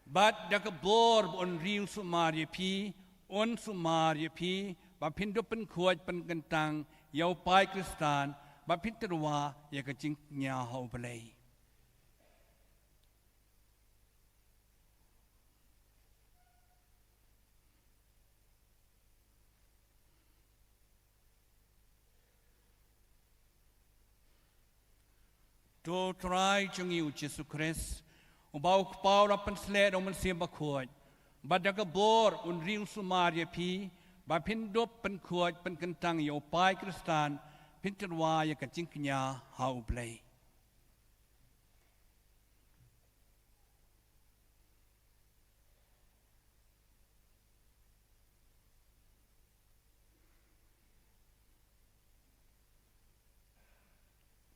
But dak bor on riu sumari pi on sumari pi ba pindu pen kuat pen kentang yau pai Kristan ba pinterwa ya kajing nya hau belai. Do try jong you Jesu Kris. Ubau kepau rapan seled o mensiam bakuat. Badaka bor un riu sumaria pi. Ba pindop pen kuat pen kentang yo pai Kristan. Pinterwa ya kajing kenya hau blay.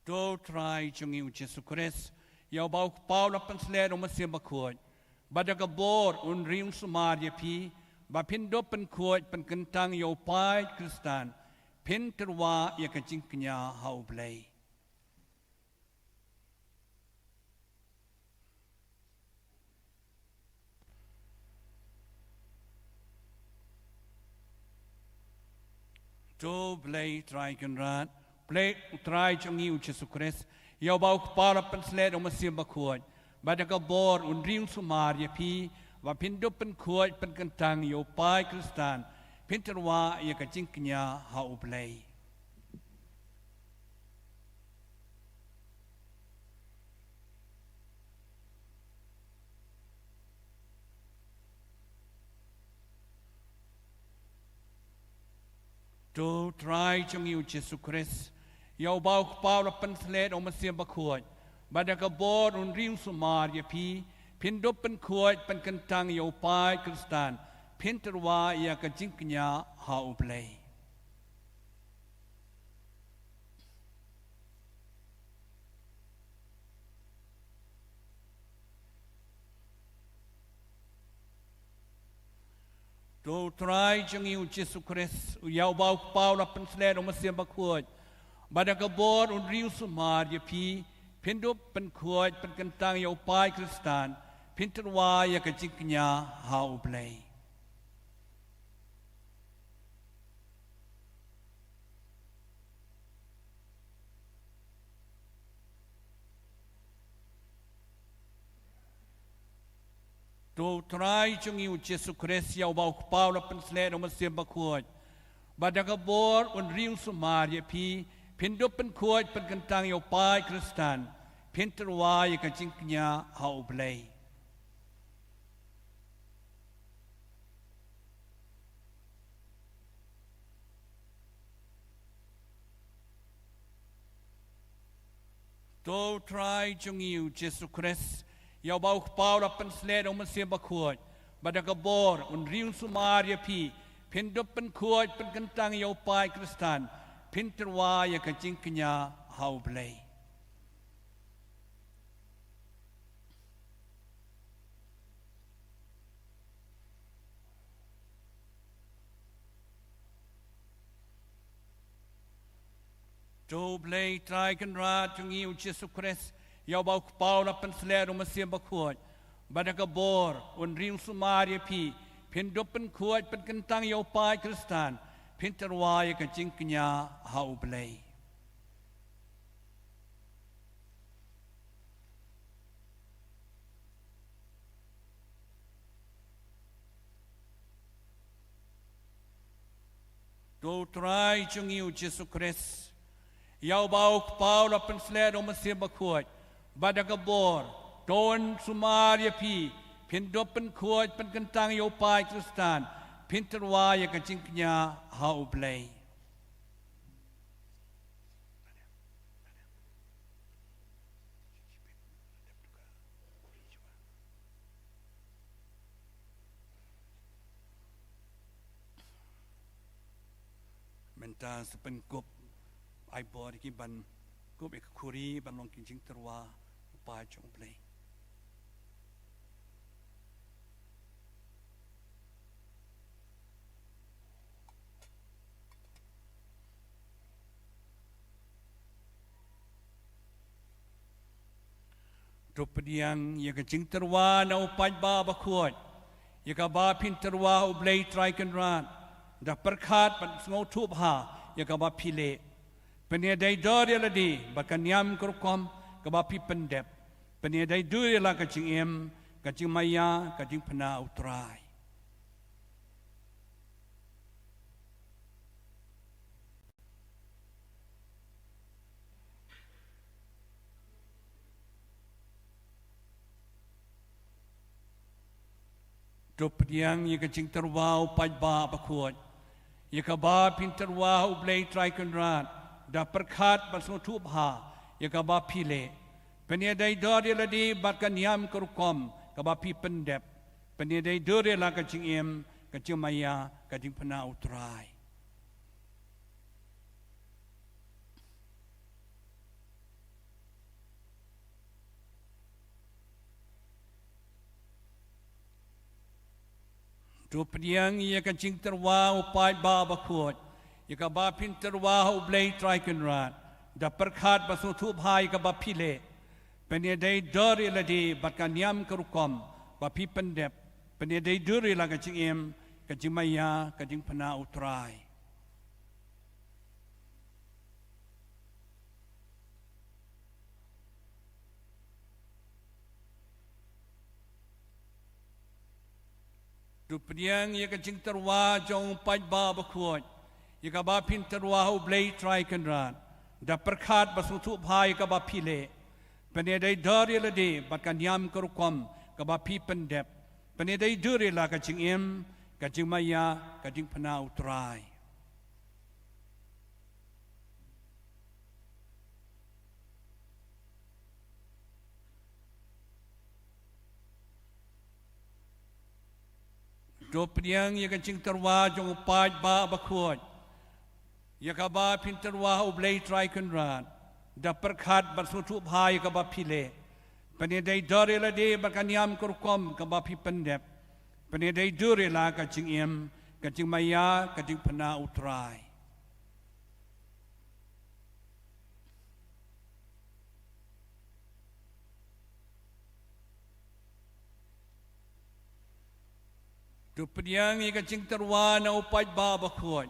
Do try jong you Jesu Kris. Yau bau kepau lapan seled o mensiam bakuat. Badaka bor un riu sumaria pi. Ba pindop pen kuat pen kentang yo pai Kristan. Pinterwa ya kajing kenya hau blay. Do blay try kan rat. play try jongi u Jesu Christ yau bau kepala penslet o mesim bakuat badaka bor ring sumar ya pi wa pindu penkuat penkentang yau pai Kristan pinterwa ya kacingknya ha ublay to try jongi u Jesu Christ yau bau kepala penslet o mesim bakuat badaka bor ring sumar ya pi pindu penkuat penkentang yau pai Kristan pinterwa ya kacingknya ha ublay to try jongi u Jesu Christ yau bau kepala penslet o mesim bakuat badaka bor ring sumar ya pi pindu penkuat penkentang yau pai Kristan pinterwa ya kacingknya ha ublay to try jongi u Jesu Christ yau bau kepala penslet o mesim bakuat badaka bor ring sumar ya pi pindu penkuat penkentang yau pai Kristan pinterwa ya kacingknya ha ublay to try jongi u Jesu Christ yau bau kepala penslet o mesim bakuat badaka bor ring sumar ya pi pindu penkuat penkentang yau pai Kristan pinterwa ya kacingknya ha ublay to blay try kan rat jongi u Jesu Christ yau bau kepala penslet o mesim bakuat badaka bor ring sumar ya pi pindu penkuat penkentang yau pai Kristan pinterwa ya kacingknya ha ublay to try jongi u Jesu Christ yau bau kepala penslet o mesim bakuat badaka bor don sumar ya pi pindu penkuat penkentang yau pai Kristan pinterwa ya kacingknya ha ublay menta sepenkup ai bor ki ban kup ek khuri ban long king terwa pai chong ublay to pediang ya kacing terwa na upai ba bakuat ya ka ba pin terwa ublay try kan ran da perkhat ban ngau thup ha ya ka ba phile penia dai dor ya ladi bakan yam kurkom ka ba pi pendep penia dai du ya la kacing em kacing maya kacing pena utrai to pediang ya kacing terwa upai ba bakuat ya ka ba pin terwa ublay try kan ran da perkhat ban ngau thup ha ya ka ba phile penia dai dor ya ladi bakan yam kurkom ka ba pi pendep penia dai dor ya la kacing em kacing maya kacing pena utrai to pediang ya kacing terwa upai ba bakuat ya ka ba pin terwa ublay try kan ran da perkhat ban ngau thup ha ya ka ba phile penia dai dor ya ladi bakan yam kurkom ba pi pendep penia dai dor ya la kacing em kacing maya kacing pena utrai Du priang ye ka jing terwa jong pai ba ba khuat ye ka ba pin terwa hu blei try kan ran da perkhat ba su thu bhai ka ba phile pane dai dori la de ba kan yam kar kom ka ba phi pen dep pane dai duri la ka jing em ka jing maya ka jing phana utrai do priang ye ka jing terwa jong pai ba ba khuat ye ka ba pin terwa hu blei try kan ran da perkhat ba su thu bhai ka ba phile pane dai dori la de ba kan yam kar kom ka ba phi pen dep pane dai duri la ka jing em ka jing maya ka jing phana utrai tu priang ye ka jing terwa na upai ba ba khuat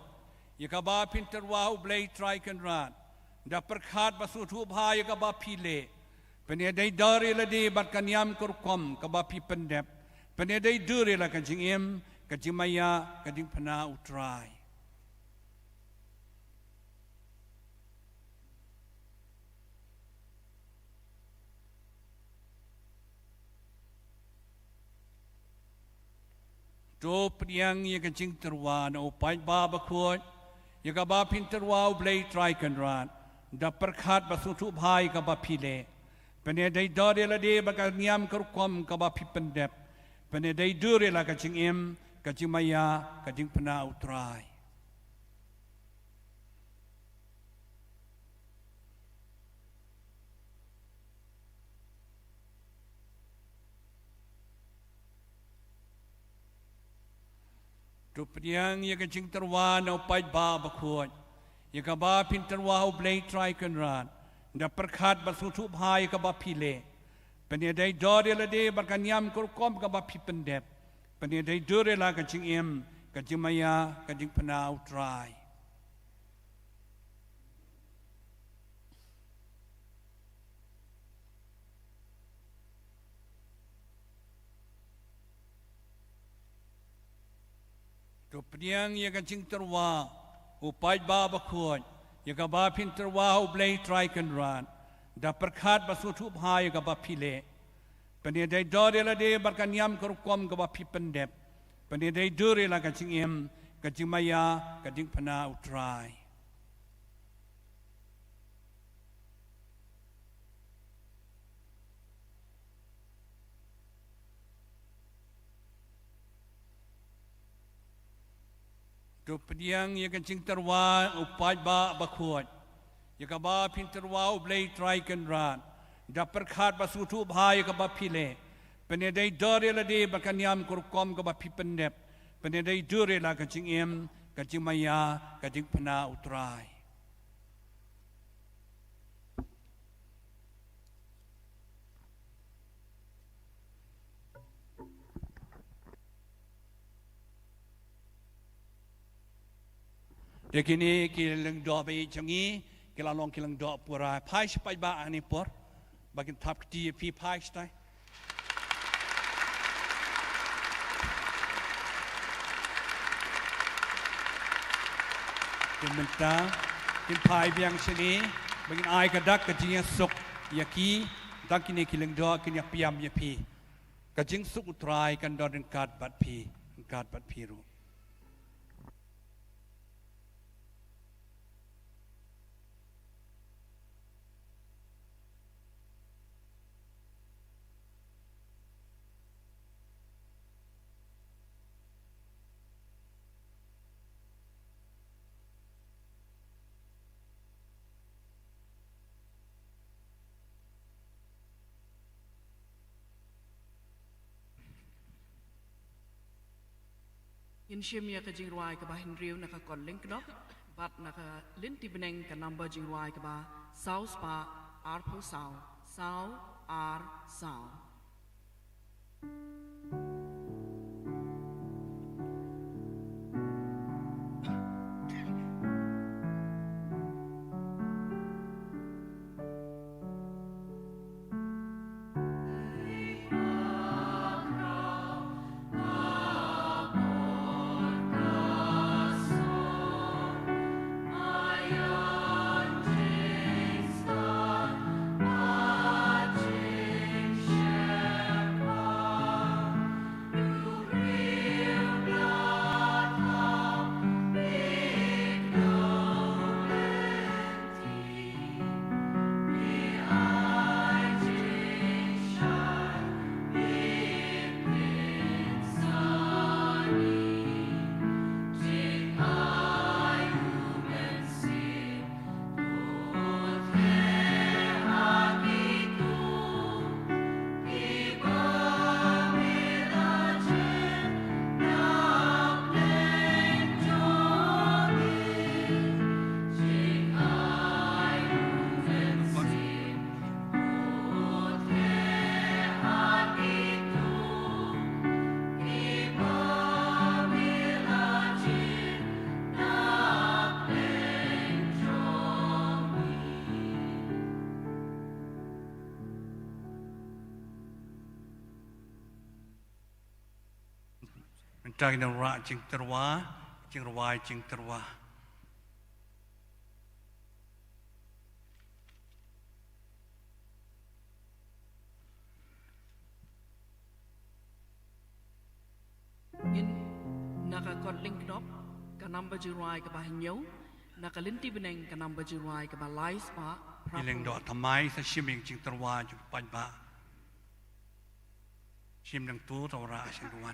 ye ka ba pin terwa hu blei try kan ran da perkhat ba su thu bhai ye ka ba phile pane dai dori la de ba kan yam kar kom ka ba phi pen dep pane dai duri la ka jing em ka jing maya ka jing phana utrai do priang ye ka jing terwa na upai ba ba khuat ye ka ba pin terwa hu blei try kan ran da perkhat ba su thu bhai ka ba phile pane dai dori la de ba kan yam kar kom ka ba phi pen dep pane dai duri la ka jing em ka jing maya ka jing phana utrai tu priang ye ka jing terwa na upai ba ba khuat ye ka ba pin terwa hu blei try kan ran da perkhat ba su thu bhai ka ba phile pane dai dori la de ba kan yam kar kom ka ba phi pen dep pane dai duri la ka jing em ka jing maya ka jing phana utrai tu priang ye ka jing terwa upai ba ba khuat ye ka ba phin terwa hu blei try kan ran da perkhat ba su thu bhai ka ba phile pane dai dori la de ba kan yam kar kom ka ba phi pen dep pane dai duri la ka jing em ka jing maya ka jing phana utrai tu priang ye ka jing terwa upai ba ba khuat ye ka ba phin terwa hu blei try kan ran da perkhat ba su thu bhai ka ba phile pane dai dori la de ba kan yam kar kom ka ba phi pen dep pane dai duri la ka jing em ka jing maya ka jing phana utrai Dekini kilang do ba changi kilalong kilang do pura pai spai ba ani por bagin tap ti pi pai stai Pementa tin pai biang sini bagin ai ka dak ka jing sok yaki dakini kilang do kin yak piam ya pi ka jing suk utrai kan do den kat bat pi ru In shimya ka jing ruai ka ba hin riu na ka kon link no bat na ka lin ti beneng ka number jing ruai ka ba sau spa ar po sau ar sau Oh Betai nara jing terwa, jing rawai jing terwa. In nakakot Lyngdoh kanamba jirai ka bahinyo nakalinti beneng kanamba jirai ka balai spa Lyngdoh tamai sa shiming jing terwa jing pajba. Shim nang tu tawra sing duan.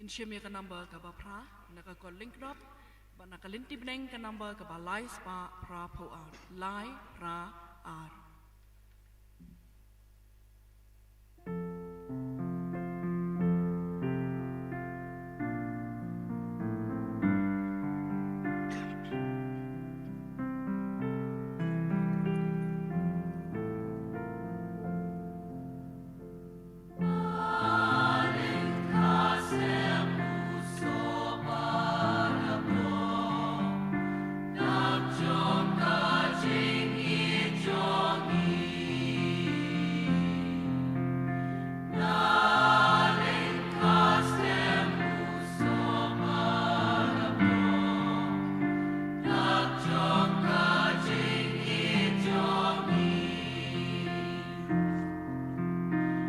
In shimmy ka number ka ba pra nakakot Lyngdoh ba nakalinti beneng ka number ka balai spa pra po out lai pra ar.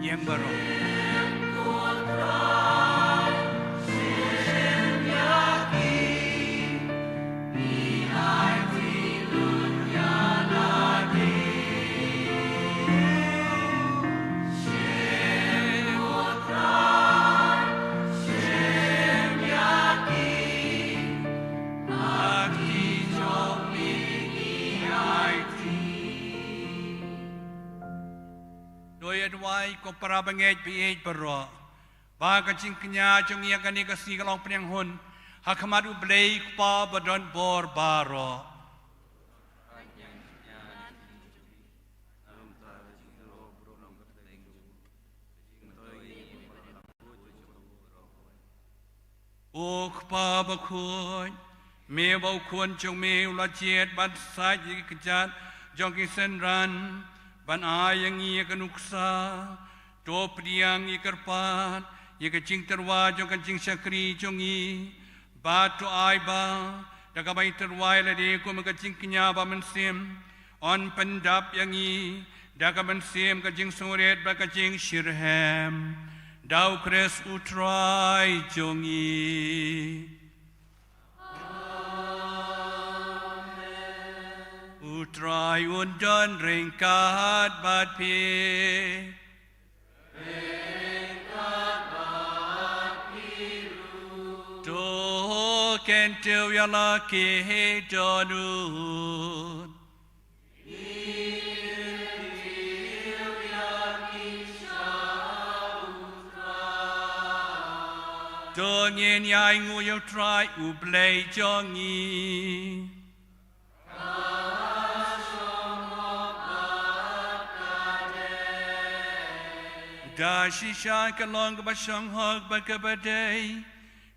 Yang baru. wai ko para bangej pi baro ba ka jing knya jong ia kan ni ka si kalong penyang hun hakamadu blei pa badon bor baro O pa ba khoi me bau khun chong me la jet ban sai ji kjat jong ki sen ran ban ayang ia kanuksa to priang i karpat ye ka jing terwa jong kan jing sakri jong i ba to ai ba da ka bai terwa la de ko ma ka jing knya ba men sim on pandap yang i da ka men sim ka jing suret ba ka jing shirham dau kres utrai jong i utrai undan ringkat bat pi to kentil yala ki donun Dong yin yai ngu yo try u blei jong yi Da shi sha ka long ba shang hog ba ka ba day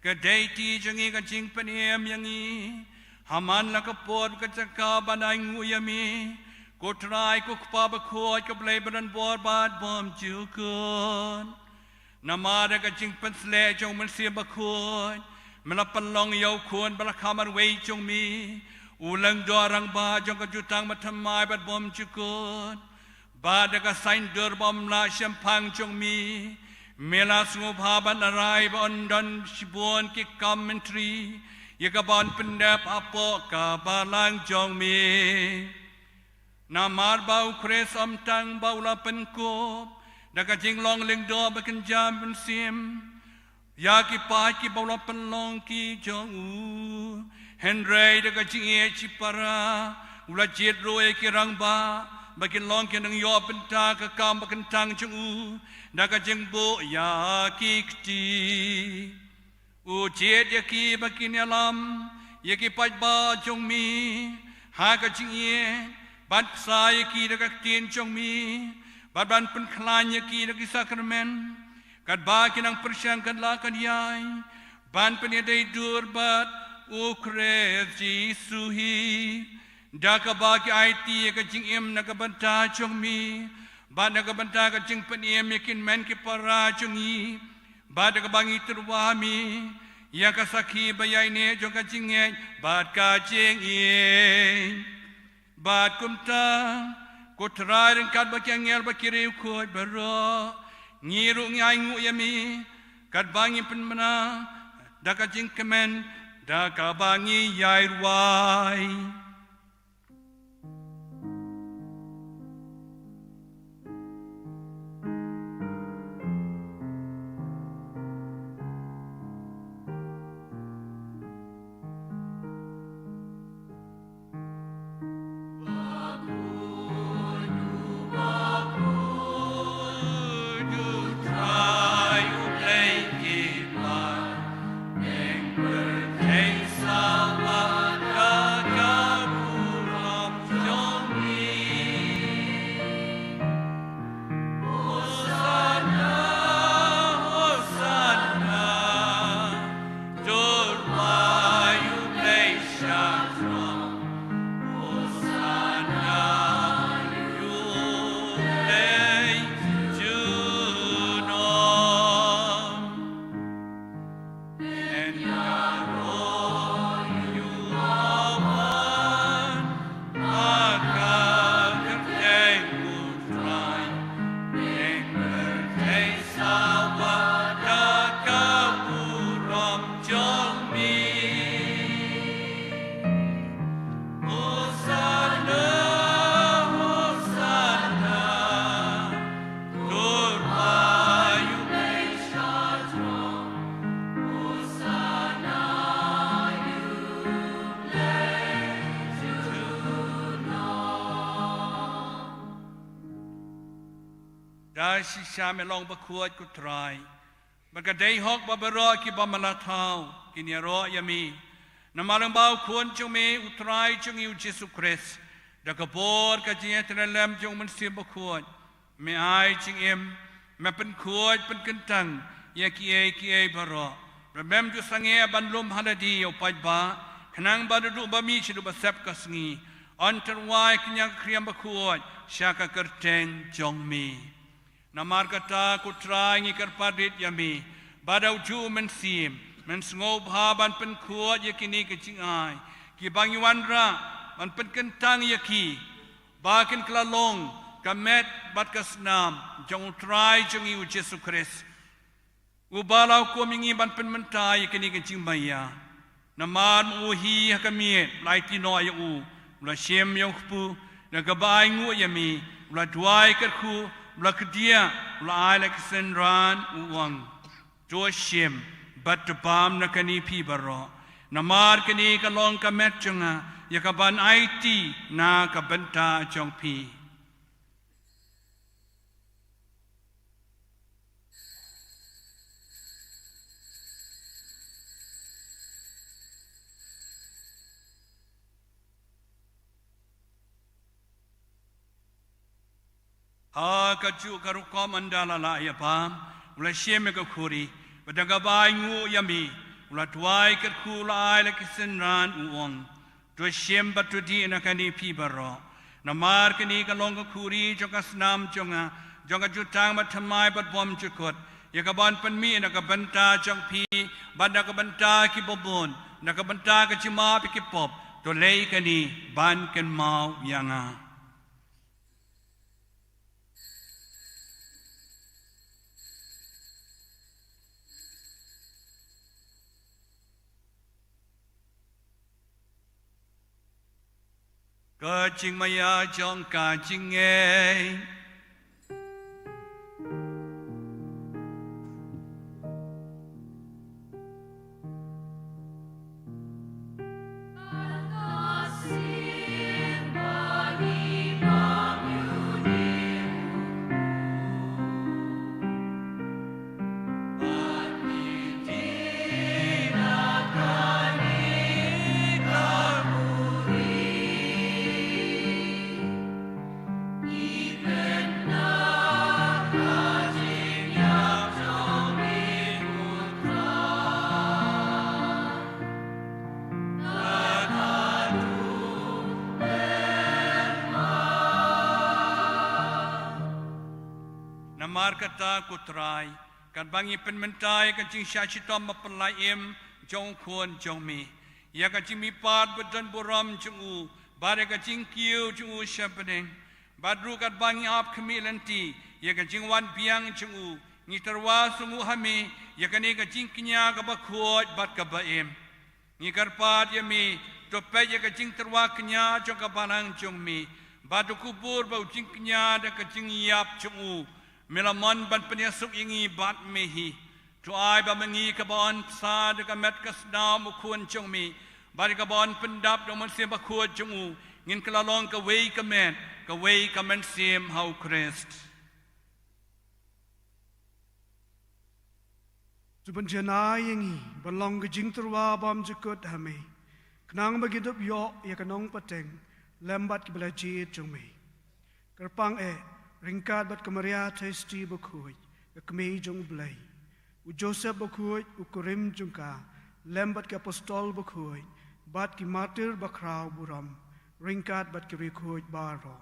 ka day ti jong yi ka jing pan em yang yi haman la ka pod ka chaka ba nai ngu yami ko try ko pa ba khoi ka blei ban bor bad bom ju kun Namada ka jing pan sle jong man sia ba khoi melapan long yau khun bala khamar wei jong mi ulang dorang ba jong ka jutang mathamai bat bom ju kun Bada ka sain durbam la syampang jong mi Mela sungu bhaban arai bondan shibon ki commentary Yaka bon pendap apo ka balang jong mi Namar bau kres om tang bau la penkop Daka jing long Lyngdoh bakan jam ben sim Yaki pa ki bau la penlong ki jong u Henry daka jing e chipara Ula jit roe ki rang ba Bakin long kenang yo benta ka kam bakan tang jong u Daka jeng bo ya ki kti U jet ya ki bakin yalam Ya ki paj ba jong mi Ha ka jing ye Bat sa ya ki daka ktin jong mi Bat ban pen klan ya ki daka sakramen Kat ba kinang persyang kat la kan yai Ban pen ya day dur bat U kres jisuhi Daka bagi IT ka jing im na ka banta jong mi ba na ka banta ka jing pan im yakin men ki para jong i ba da ka bangi terwa mi ya ka sakhi bayai ne jong ka jing e ba ka jing i ba kum ta ko trai ren kat ba kyang yel ba kiri ko baro ngiru ngai ngu yami kat bangi pen mana da ka jing kemen da ka bangi yai wai si siya melong bakuat ko try. Magkaday hok babaro ki bamalataw, kinyaro yami. Namalang baw kuan chung me utray chung yu Jesu Christ. Dakabor ka jiya tinalam chung mansim bakuat. Me ay ching im, me pen kuat pen kentang, ya kiye baro. Remem ju sange banlum haladi o pajba, kanang badadu bami chidu basep kasngi. Antarwai kenyang kriam bakuat, syaka kerteng jong mi. Namar kata kutrai ngikar padit yami, badau ju mensim, mensngob haban penkuat yakini kecing ai, ki bangyuan ra, man penkentang yaki, bakin kelalong, kamet bat kasnam, jong utrai jong iu Jesu Christ. Ubalau ko mingi ban penmentai yakini kecing maya, namar muhi hakamiet, laiti no ayu, mula siem yang kupu, na gabai ngu yami, mula duai kerku, mula kedia, mula ailek senran uang. Dua siem, bat tebam na kani pi baro. Namar kani kalong kamet jonga, ya kaban IT na kabenta jong pi. Ha kaju karukom andala la ya pam ula sheme ka khuri badaga bai ngu yami ula tuai ker khula ai la kisenran uong to shem batudi na kani pi baro namar kani ka long ka khuri joka snam jonga jonga jutang mathamai bat bom chukot ya ka ban panmi na ka banta jong pi badaga banta ki bobon na ka banta ka chima pi ki pop to lei kani ban ken mau yanga. Ka ching maya chong ka ching nghe kata kutrai kan bangi penmentai kan cing syachitom mapelaim jong kuan jong mi ya kan cing mipat bedan boram jungu bare kan cing kiu jungu syapedeng badru kan bangi ap kemilanti ya kan cing wan biang jungu ni terwa sungu hami ya kan ni kan cing kinya ka bakhot bat ka baim ni karpat ya mi tope ya kan cing terwa kinya jong ka banang jong mi badu kubur bau cing kinya da kan cing yap jungu Melaman ban penyasuk ingi bat mehi. Tuai ba mengi kaban sa de kamet kasna mu kuan chong mi. Bari kaban pendap do man sim ba kuan chongu. Ngin kalalong ka wei kamet, ka wei kamen sim how Christ. Juban janai ingi balong ke jing terwa bam jekut hame. Kenang bagidup yo ya kanong pateng lembat ke belaji chong mi. Kerpang ringkat bat kemaria testi bakui kemei jong blai u Joseph bakui u Korim jongka lembat ke apostol bakui bat ki martir bakrau buram ringkat bat ke bakui baro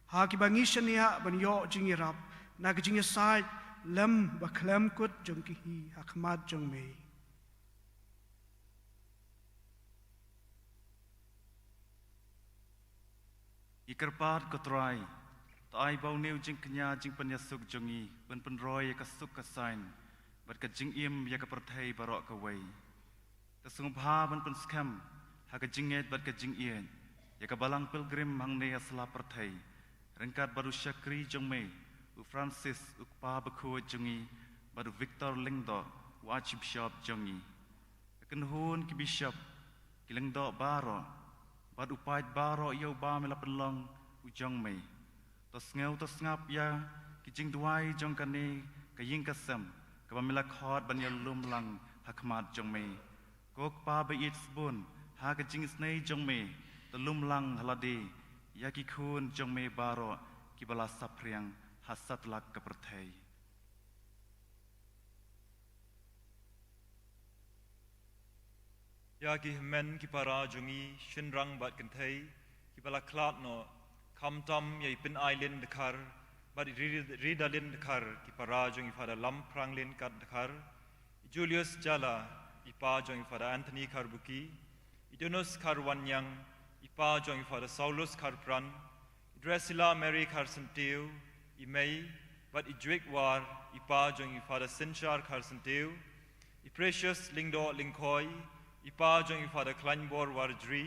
ha ki bangishania ban yo jingirap na ki jingisai lem baklem kut jong ki hi akmat jong mei ikerpat kotrai ai bau neu jing kenya jing penyasuk jongi ben penroy ka suk ka sign bat ka jing im ya ka perthai barok ka wei ka sung bha ban pen scam ha ka jinget bat ka jing ien ya ka balang pilgrim hang ne asla perthai rengkat baru syakri jong mei u Francis u pa bakhu jongi baru Victor Lyngdoh u Archbishop jongi kan hun ki bishop ki Lyngdoh baro bad upai baro yo ba mela penlong u jong mei tos ngau tos ngap ya ki jing duai jong kane ka ying ka sam ka bamila khot ban yal lum lang hakmat jong me kok pa ba it bun ha ka jing snei jong me the lum lang halade ya ki khun jong me baro ki bala sapriang hasat lak ka perthai ya ki men ki para jungi shinrang bat kan thai ki bala klat no kam tam ye pin island khar bat ridalin khar ki para jungi fada lam pranglin kat khar Julius Jala ipa jungi fada Anthony khar buki Idonus khar wanyang ipa jungi fada Saulus khar pran Drusilla Mary khar sentiu imei bat ijwek war ipa jungi fada Sinchar khar sentiu I precious Lyngdoh Lingkhoi Ipa jong fada Kleinbor Wardri,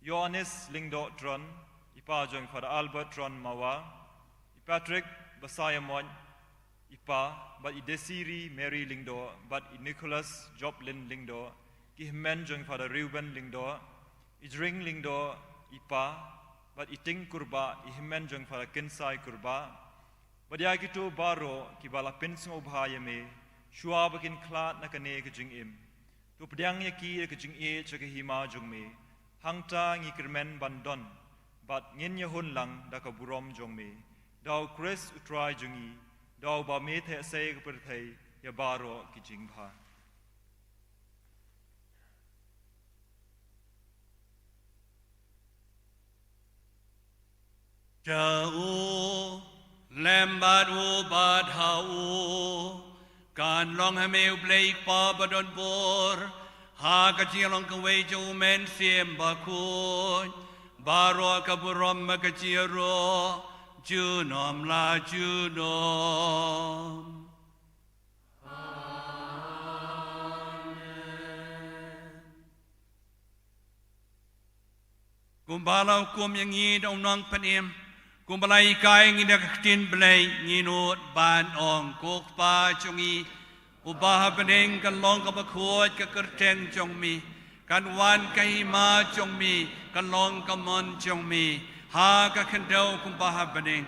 Johannes Lyngdoh Jong, Ipa jong fada Albert Jong Mawa, Patrick Basayamon, Ipa, but I Desiri Mary Lyngdoh, but I Nicholas Joplin Lyngdoh, Kihmen jong fada Reuben Lyngdoh, Idring Lyngdoh Ipa, but I Ting Kurba, Ihmen jong fada Kinsai Kurba, but Yakitu Baro, Kibala Pinsong Obhayame, Shuabakin Klat Nakane Kajing Im. Tu pedang yaki ke jing e ke hima jong me hangta ngi kermen bandon bat ngin ye hun lang da ka burom jong me dau Chris utrai jungi dau ba me the se ke per thai ya baro ki jing bha Jauh lembat u bad hau Kan long hameu bleik pa badon bor ha ka long ka wei jo men siem ba kun baro ka burom ma ka ro junom la junom Kumbalau kum yang ngi dong nong panem Kumbalai kai ngi dak tin blai ngi not ban ong kok pa chungi ubah beneng kan long ka bakhot ka kerteng chong mi kan wan kai ma chong mi kan long ka mon chong mi ha ka khendau kumbah beneng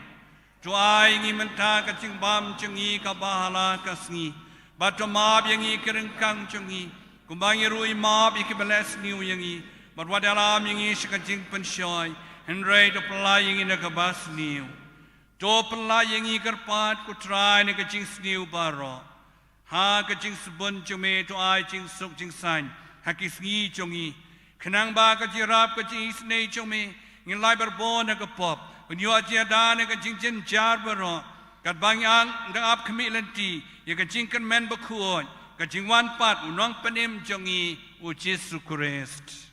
tuai ngi menta ka ching bam chungi ka bahala ka sngi batoma yang ngi kereng kang chungi kumbang rui ma bi ki belas niu yang ngi barwadalam yang ngi sikajing pensyoi Henry to pelaying in a kabas new. To pelaying in karpat ko try na kaching snew baro. Ha kaching sabun chume to I ching suk ching sign. Hakis ngi chungi. Kanang ba kachirap kaching isnay chume. In liber bon na kapop. When you are jiada na kaching chin jar baro. Kat bangyang na up kamilanti. Ya kaching kan men bakuon. Kaching one part unong panim chungi. Uchisu Christ.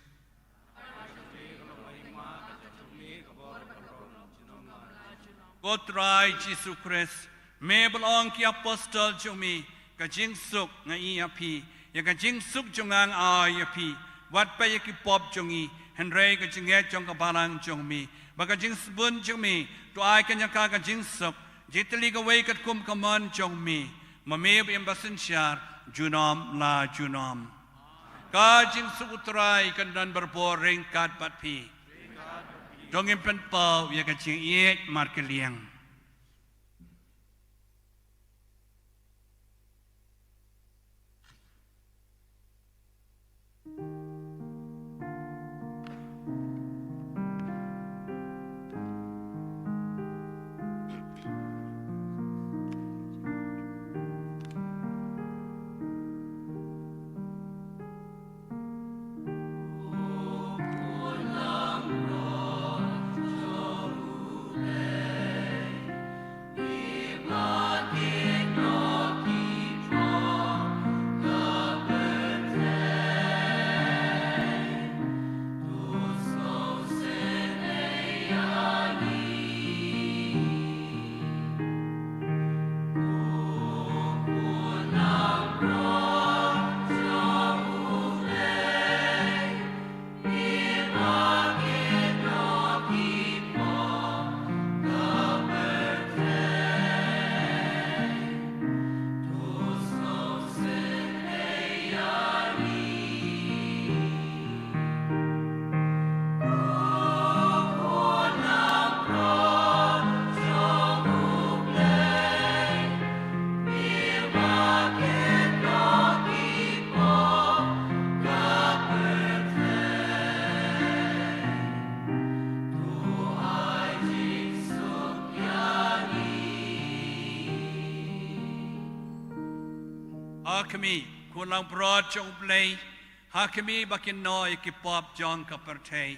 God try Jesus Christ. May belong ki apostle chumi ka jing suk nga iapi. Ya ka jing suk chungang ayapi. Wat pa yaki pop chungi. Henry ka jinget chong ka balang chungmi. Ba ka jing spun chumi. To ay kanya ka jing suk. Jitali ka way kat kum kaman chungmi. Mamib imbasin syar. Junom la junom. Ka jing suk utray kandan berboring kat patpi. Dong impen pau ya ka ching yet markeliang. Oh, kami kulang broad jong play ha kami bakin noi ki pop jong ka pertai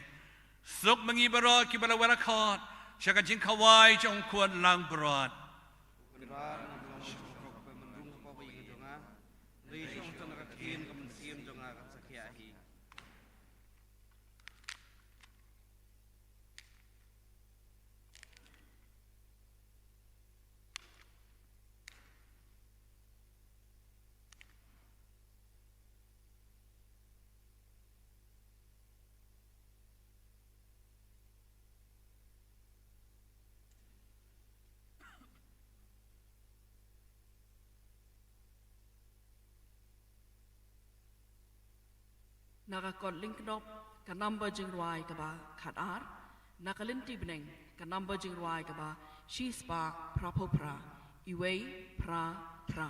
suk mangi baro ki bala wala khot shaka jing khawai jong kuan lang broad Nakakot Lyngdoh ka number jing ruai ka ba khat ar nakalinti beneng ka number jing ruai ka ba shi spa prapopra iwei pra pra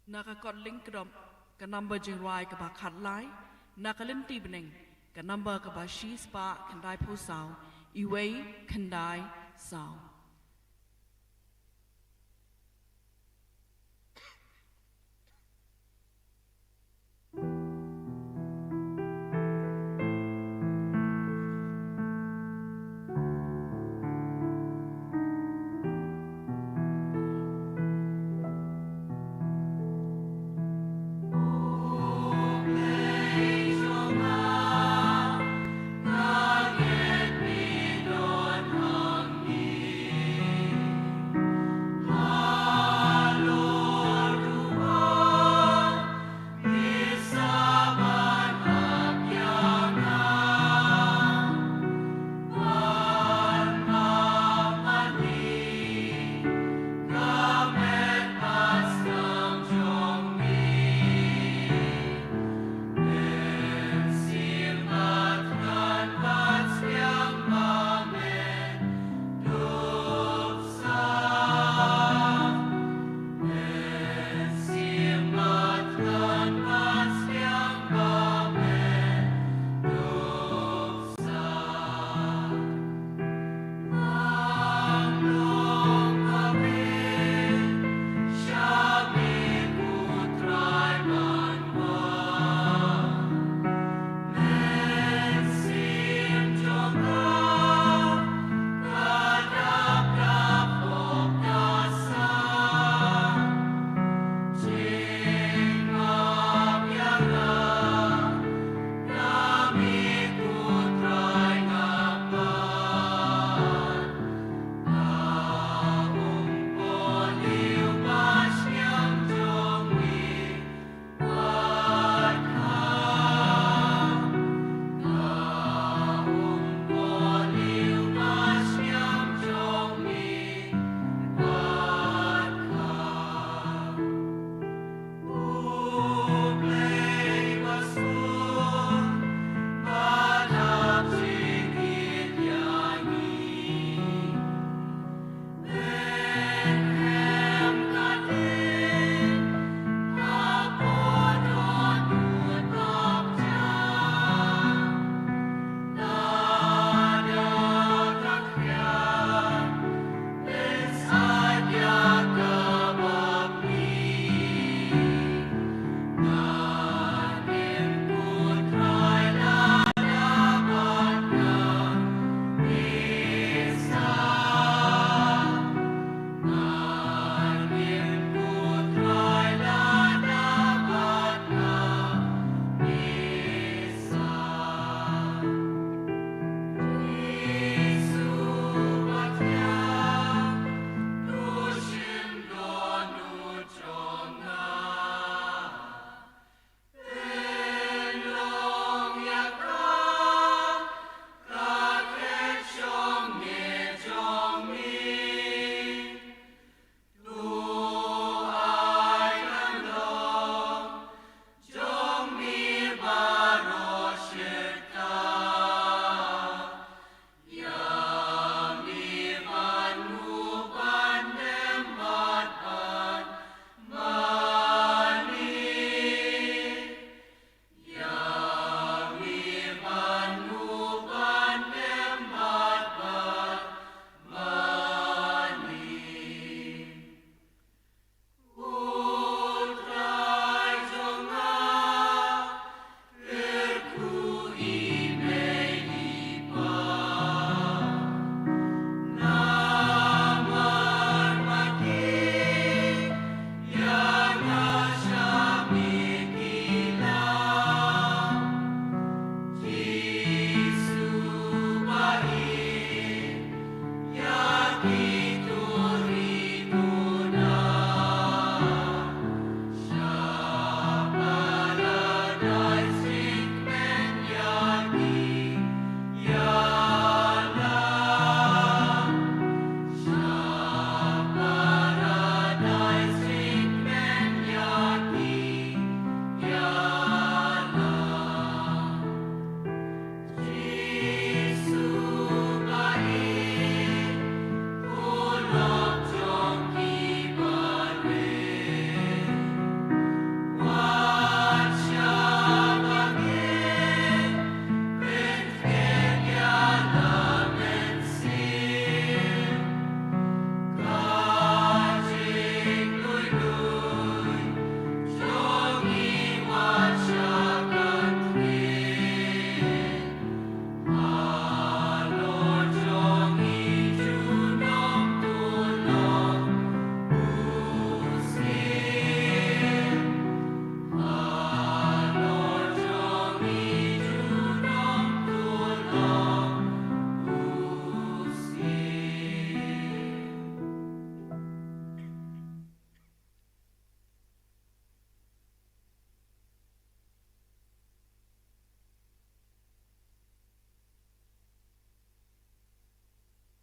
Nakakot Lyngdoh ka number jing roi ka ba khat lai nakalinti beneng ka number ka ba shi spa kandai po sao iwei kandai sao. Hang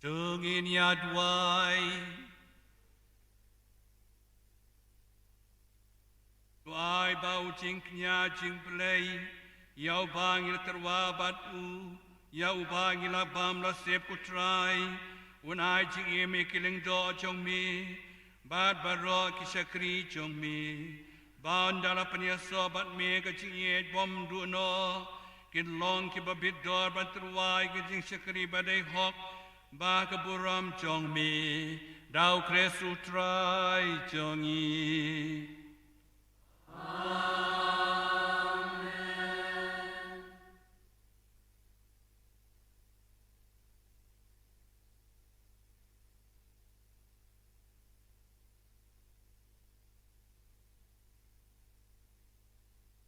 Tungin yadwai Tuai bau jing knya jing play Yau bangil terwabat u Yau bangil abam la sep kutrai Unai jing eme Lyngdoh Jong mi Bad barok kisakri jong mi Bandala penyaso bat me ka jing yet bom duno Kin long ki babit dor ban terwai ka jing sakri badai hok Ba keburam jong mi Dau kresu trai jong i Amen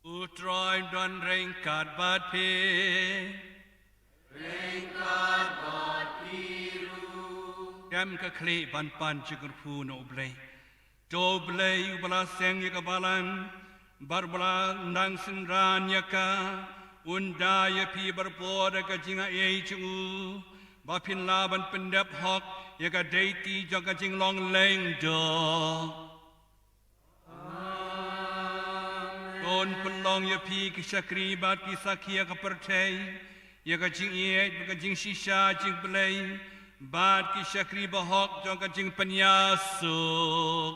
Utrai dan rengkat bat pe Rengkat bat Yam ka kli ban pan chikur pu no blay. Do blay ubala seng yaka balan. Barbala nang sinran yaka. Unda ya pi barboda ka jinga ye chu. Bapin laban pendap hok yaka deiti jaka jing long Lyngdoh. Don pelong ya pi kisakri bat kisakia ka pertai. Yaka jing ye yaka jing shisha jing blay. Bad ki syakri bahok jong kajing penyasuk.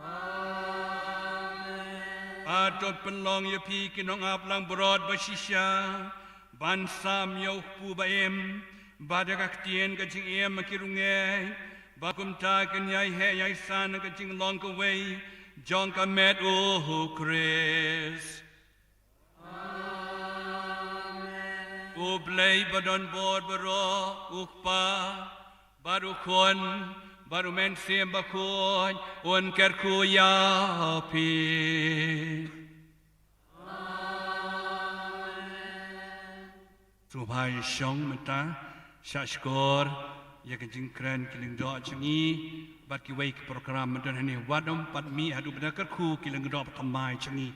Amen. Adot penlong ya pi kinong aplang berod basisya. Ban sam yauh pu baem. Bada kaktien kajing em makirungai. Bakum ta kenyai he yai san kajing long kawai. Jong kamet Chris. Ublay badon bod baro ukpa baru kon baru men sim bakon on kerku ya pi Subhai shong mata shashkor ya kajing kren Lyngdoh Jong bat ki wei program madon hani wadom pat mi hadu benda kerku Lyngdoh patamai Jong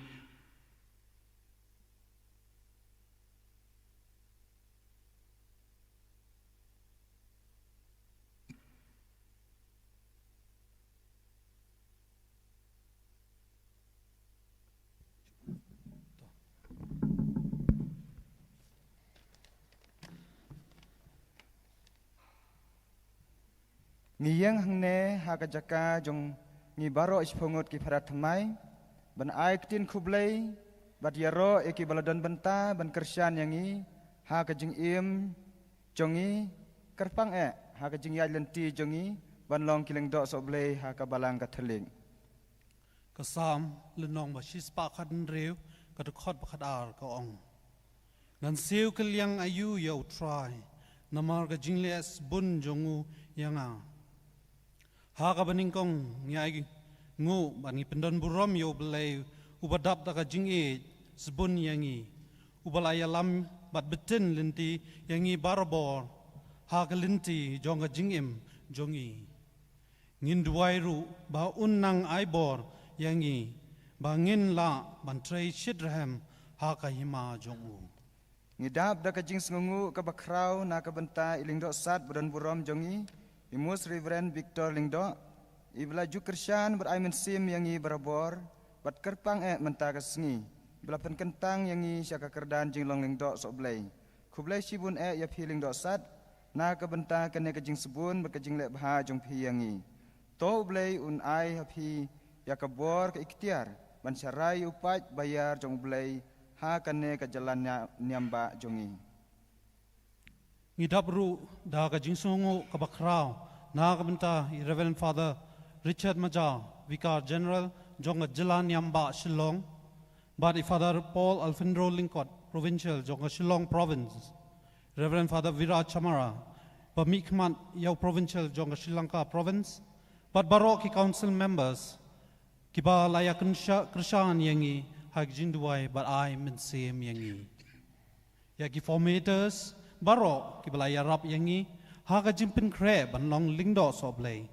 Ngiyang hangne hakajaka jong ngi baro ispongot ki parat thamai ban aik tin kublai bat yaro eki baladon benta ban kersian yangi hakajing im jongi kerpang hakajing yai lenti jongi ban long Lyngdoh soblai hakabalang katheling Kasam lenong ba shispa khadan rew kadakhot bakhadar ka ong nan siu kelyang ayu yo try namar ka jingles bun jongu yanga Haka baningkong nyai ngu bani pendon burom yo belai ubadap daka jingi sebun yangi ubalaya lam bat betin linti yangi barabor haka linti jonga jingim jongi ngin duairu ba unnang aibor yangi ba ngin la ban trai shidraham haka hima jongu ngidap daka jing sngungu ka bakrau na ka benta Lyngdoh sat badan burom jongi Imus Reverend Victor Lyngdoh, ibla jukersyan beraimen sim yangi barabor, bat kerpang mentaka sengi, ibla Pynkyntang yangi syaka kerdan jing long Lyngdoh soblay. Kublay sibun ya pi Lyngdoh sat, na kebenta kene kejing sebun berkejing lek baha jong pi yangi. To blay un ai hapi ya kabor ke ikhtiar, ban syarai upat bayar jong blay ha kene ke jalan nyamba jongi. Ngidabru da ka jingsongo ka bakrao na ka benta Reverend Father Richard Maja Vicar General jonga jalan yamba Shillong but Father Paul Alfindro Lingkot Provincial jonga Shillong Province Reverend Father Vira Chamara pamikmat yau Provincial jonga Sri Lanka Province but baroki council members kiba layakan krishan yangi hak jinduai but I mensem yangi yaki formators Baro kibalaya rap yangi haga jimpin kre ban long Lyngdoh soblay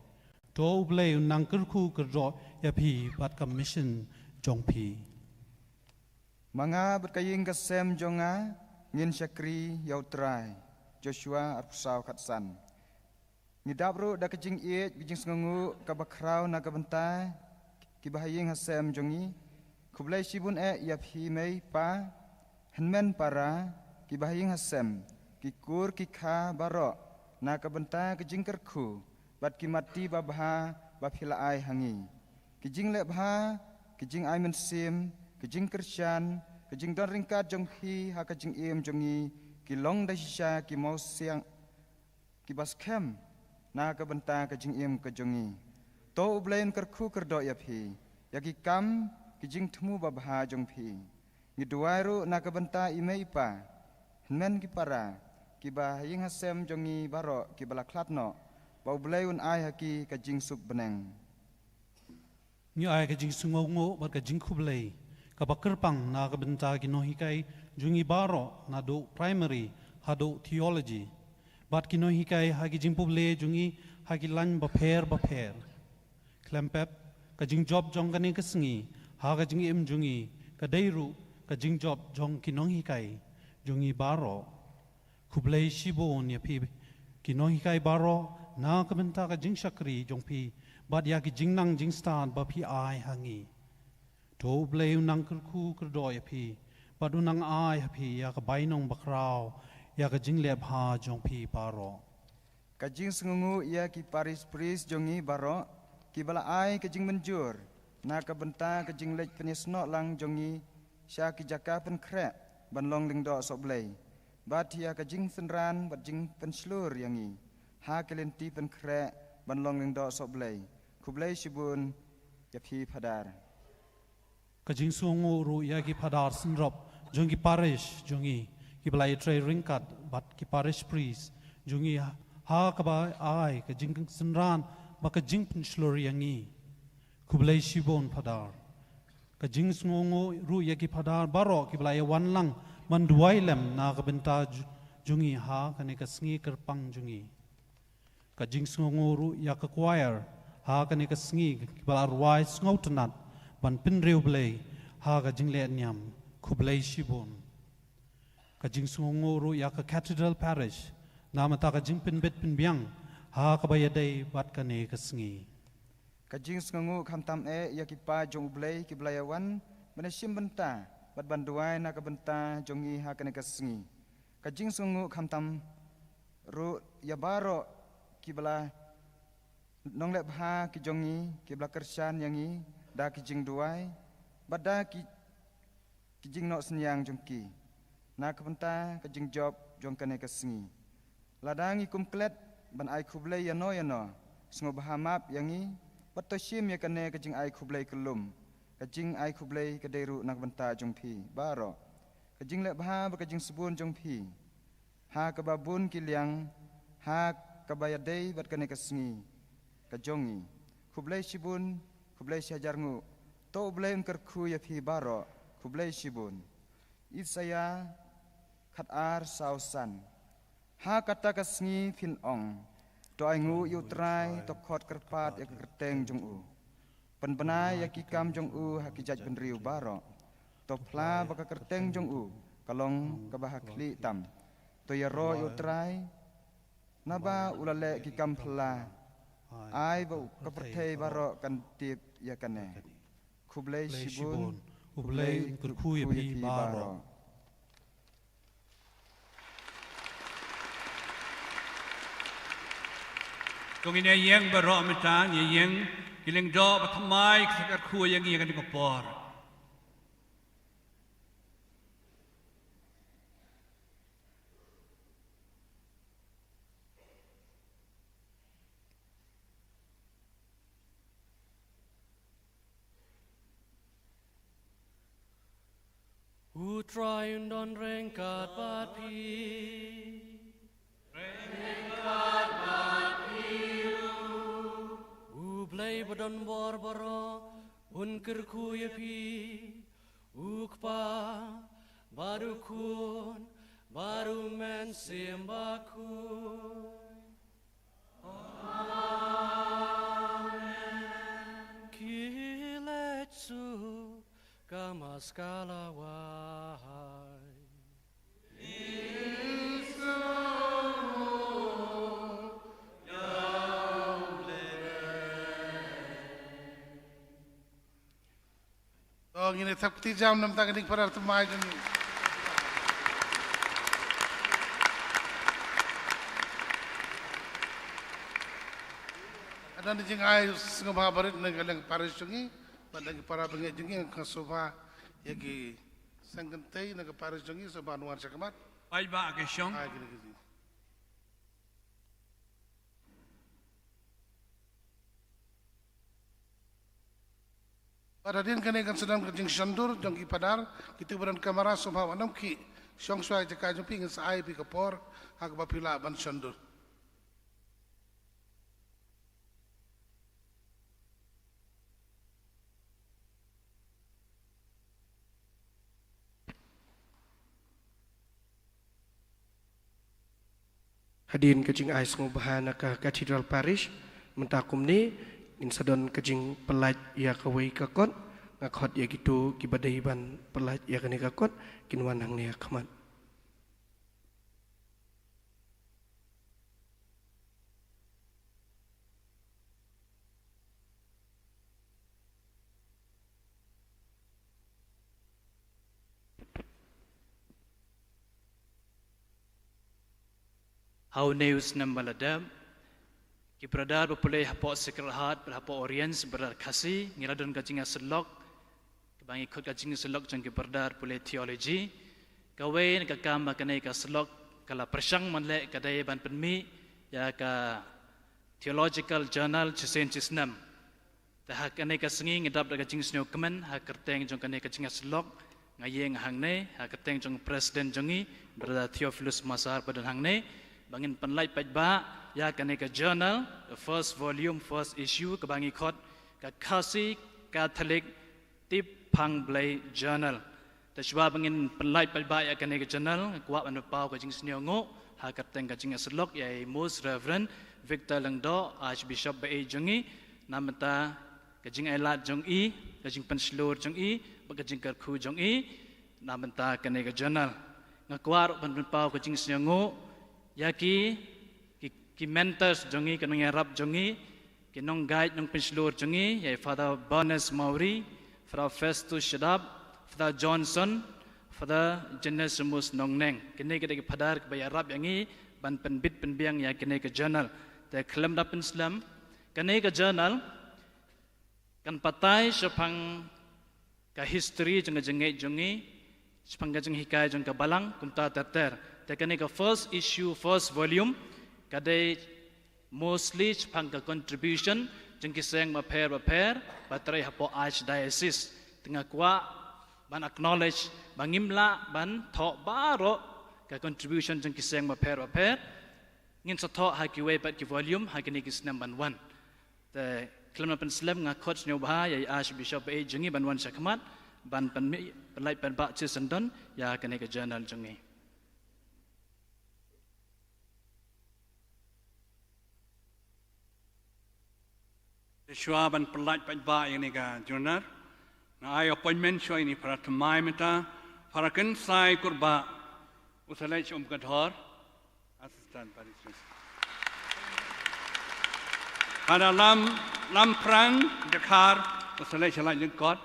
to blay nang kerku kerjo yapi bat commission jongpi Manga berkaying kasem jonga ngin syakri yautrai Joshua arpsau khatsan ngidabru da kajing iet bijing sengungu kabakrau na kabenta kibahaying hasem jongi kublai shibun yap hi mei pa henmen para kibahaying hasem kikur kikha baro na kabenta kajing kerku bat kimati babha bapila ai hangi kijing lebha kijing ai mensim kijing kersyan kijing don ringkat jong hi ha kajing im jongi kilong da shisha ki mau siang ki bas kem na ka benta kajing im kajongi to ublain kerku kerdo yap hi yaki kam kijing temu babha jong phi ni duairu na ka benta imei pa men ki para ki ba ying hasem jongi baro ki bala klatno ba ublain ai haki kajing sub beneng ni ai kajing sungongo bar kajing kublai kabakerpang na ka benta ki nohikai jungi baro na do primary hado theology bat ki nohikai hagi jing puble jungi hagi lan bapher klempep kajing job jong kane kasengi haga jing im jungi kadairu kajing job jong ki nohikai jungi baro kublai shibon ya pi ki nohikai baro na ka benta ka jing shakri jong pi bat ya ki jing nang jing stan ba pi ai hangi to bleu nang kerku kerdo ya pi padu nang ai hapi ya ka bainong bakrao ya ka jing leb ha jong pi paro kajing sengungu ya ki paris pris jongi baro ki bala ai kajing menjur na ka benta kajing lej penisno lang jongi sya ki jaka pen krek ban long lingdo soblei bat ya kajing senran bat jing penslur yangi ha kelenti pen krek ban long lingdo soblei kublei shibun ya pi padar kajing sungu ru ya ki padar sinrop jongi parish jongi ki balai tray ringkat bat ki parish priest jongi ha ka ba ai kajing senran ba kajing penslur yangi kublai shibon padar kajing sungu ru ya ki padar baro ki balai wan lang man duai lem na ka benta jongi ha kane ka sngi kerpang jongi kajing sungu ru ya ka choir ha kane ka sngi ki bala ruai sngoutnat ban pinreu blei ha ka jingle nyam kublai shibon ka jing sungoru ya ka cathedral parish namata ka jing pin bet pin biang ha ka bayadai bat ka ne ka sngi ka jing sungu khamtam ya ki pa jong blei ki blayawan manashim benta bat banduai na ka benta jongi ha ka ne ka sngi ka jing sungu khamtam ru ya baro ki bala nong leb ha ki jongi ki bala kersyan yangi da kijing duai bada kijing no senyang jongki na kabenta kijing job jong kane kasengi ladangi kumklet ban ai khublei yano sngo bahamap yangi patoshim ya kane kijing ai khublei kelum kijing ai khublei kaderu nak benta jongpi baro kijing le baha ba kijing sebun jongpi ha kababun kiliang ha kabayadei bat kane kasengi kajongi khublei shibun kublai syajarngu to blai kerku ya phi baro kublai shibun isaya khat ar sausan ha kata kasngi fin ong to aingu yutrai to khot kerpat ya kerteng jong u penbenai ya kikam jong u hakijaj benriu baro to pla baka kerteng jong u kalong kabahakli tam to ya ro yutrai naba ulale kikam pla ai bau kapertei baro kan tip ya kane kublai shibun kublai kerku ya pi baro tong ina yang baro mitan yang kiling do batmai sakar khu yang kan di kopor Utrai undon rengkat pati, rengkat patilu. Ublai badon borboro, unkerku yepi, ukpa baru kun, baru mensembaku. Amen. Kiletsu. Kamaskala wahai Isu ya Bang ini tak jam nam tak kening parar temai kan. Ada ni jengai sengah barit negalang paris jungi, bandang para bengai jungi ang sofa yagi sanggentai naga paris jungi sofa nuar cakamat. Baik ba ke syong. Ai gini. Pada din kene kan sedang kejing syandur jong ki padar kita beran kamera sofa wanam ki syong suai jaka jumpi ngan sai pi kapor hak bapila ban syandur. Hadirin kejing ais ngubahan ke Cathedral Parish mentakum ni insadon kejing pelaj ya kawai kakot ngakot ya gitu kibadai ban pelaj ya kene kakot kinwan hang ni akmat. How news nambaladam ki beradar berpulih hapok sekerhat berhapok orients beradar kasih ngiradun kajinga selok kebangi ikut kajinga selok jang ki beradar pulih teologi kawain kakam makanai ka selok kala persang manlek kadai ban penmi ya ka theological journal cisen cisnam tahak kanai ka sengi ngidap da kajing snyo kemen ha kerteng jong kanai kajinga selok ngayeng hangne ha kerteng jong presiden jongi beradar Theophilus Masar padan hangne bangin penlai pajba ya kanai ka journal the first volume first issue ka bangi khot ka khasi catholic tip phang blai journal ta shwa bangin penlai pajba ya kanai ka journal kwa ban pau ka jing sniongo ha ka teng ka jing slok ya most reverend Victor Lyngdoh Archbishop ba jongi namata ka jing ailat jong i ka jing penslur jong i ba ka jing kar khu jong i namata kanai ka journal ngakwa ban pau ka jing sniongo yaki ki mentors jongi kanong Arab jongi kinong guide nong penslur jongi ya Father Barnes Mauri Father Festus Shadab Father Johnson Father Genesimus Nongneng kini kita ki padar ke Arab yangi ban penbit penbiang ya kini ke journal te kelam da penslam kini ke journal kan patai sepang ka history jongi jongi sepang jeng hikayat jong ka balang kunta terter kani ka first issue first volume kadai mostly sepang ka contribution jeng kiseng maper batrai hapo Archdiocese tengah kwa ban acknowledge bangimla ban thok baro ka contribution jeng kiseng maper ngin sa thok ha ki we pat ki volume ha kini kisnam ban 1 te kelam pen slam nga coach nyo ba ya Archbishop e jengi ban 1 sakmat ban penmi penlai pen ba chisendon ya kani ka journal jengi Syuaban pelat pajba ini ka jurnal. Na ay appointment syua ini para temai meta para kensai kurba usalai kadhor asistan paris. Pada lam prang dekar usalai chalai jengkot.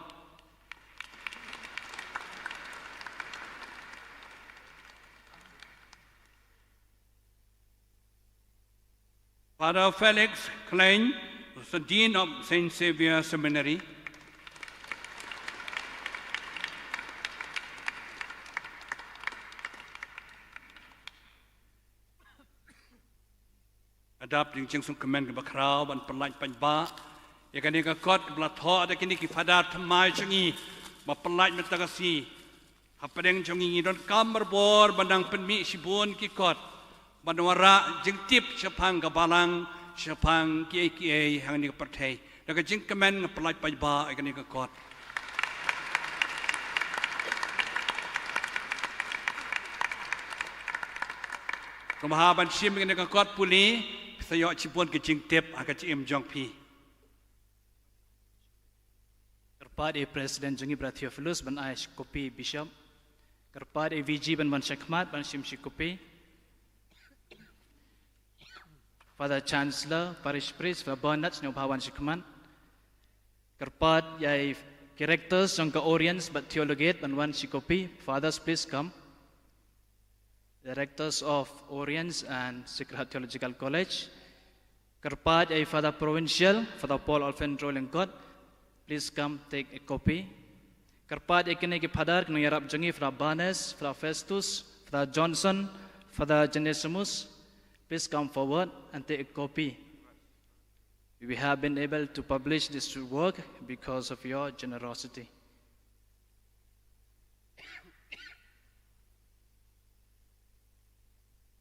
Pada Felix Klein was the Dean of St. Xavier Seminary. Adapting jeng sung kemen ke bakrau ban pelaj pajba ya kani ka kot ke blatho ada kini ki padar thamai jengi ba pelaj metagasi hapadeng jengi don kamar bor bandang penmi sibun ki kot banwara jeng tip sepang ka balang sepang ki hang ni partai daga jing kemen ngapelaj pajba ikani ka kot kemahaban sim ikani ka kot puli sayo cipun ke jing tip aga cim jong pi kerpad presiden jengi bra Theophilus ban aish kopi bishop kerpad VG ban syakmat ban sim kopi Father Chancellor, Parish Priest, Father Bernard, Snow Bhawan Shikman, Kerpat, Yai Directors jong ka Orients but theologate and one Shikopi. Fathers, please come. Directors of Orients and Sacred Heart Theological College. Kerpat ay Father Provincial, Father Paul Alfendro Lengkot. Please come take a copy. Kerpat ay kini kipadar kini yarap jongi Father Barnes, Father Festus, Father Johnson, Father Genesimus. Please come forward and take a copy. We have been able to publish this work because of your generosity.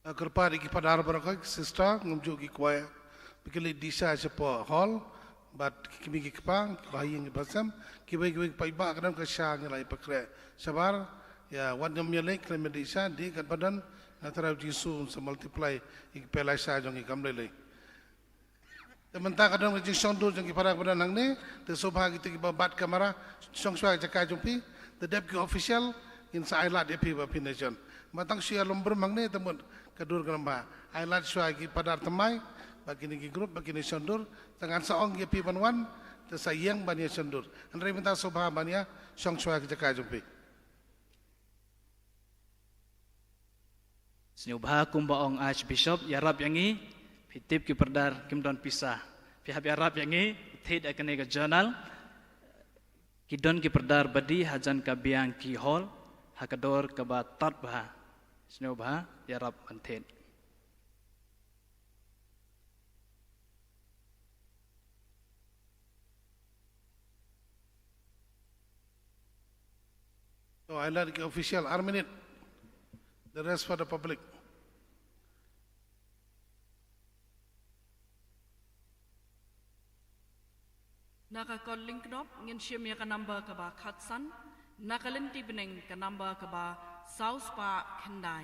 Kerpari ki padar barakai sister ngumju ki kuaya pikili disa sepo hall but kimi ki kepang bayi ngi basam ki bayi pai ba kadam ka sha ngi lai pakre sabar ya wadam yale klem disa di kan padan antara jisu se multiply ik pelai sa jong ki kamlele tementang kadam ki sondu jong ki padak padan nang ne te sobha ki ki bat kamera songswa jaka jumpi the deputy official in Sailat depi ba pination matang sia lomber mangne temun kadur gramba ailat swagi padar temai bagi ni grup bagi ni sondur tangan saong ye pi banwan te sayang bania sondur andre minta sobha bania song swagi jaka jumpi Senyubha kumbaong Archbishop yarap yangi pitip ki perdar kimdon pisah pihak yarap yangi tid akan ega journal kidon ki perdar badi hajan kabiang ki hall hakador kabatat bah Senyubha yarap mantet. So I like the official minute. The rest for the public. Nakakol Lyngdoh ngin siya ka number ka ba Katsan, nakalenti beneng ka number ka ba South Park Kendai.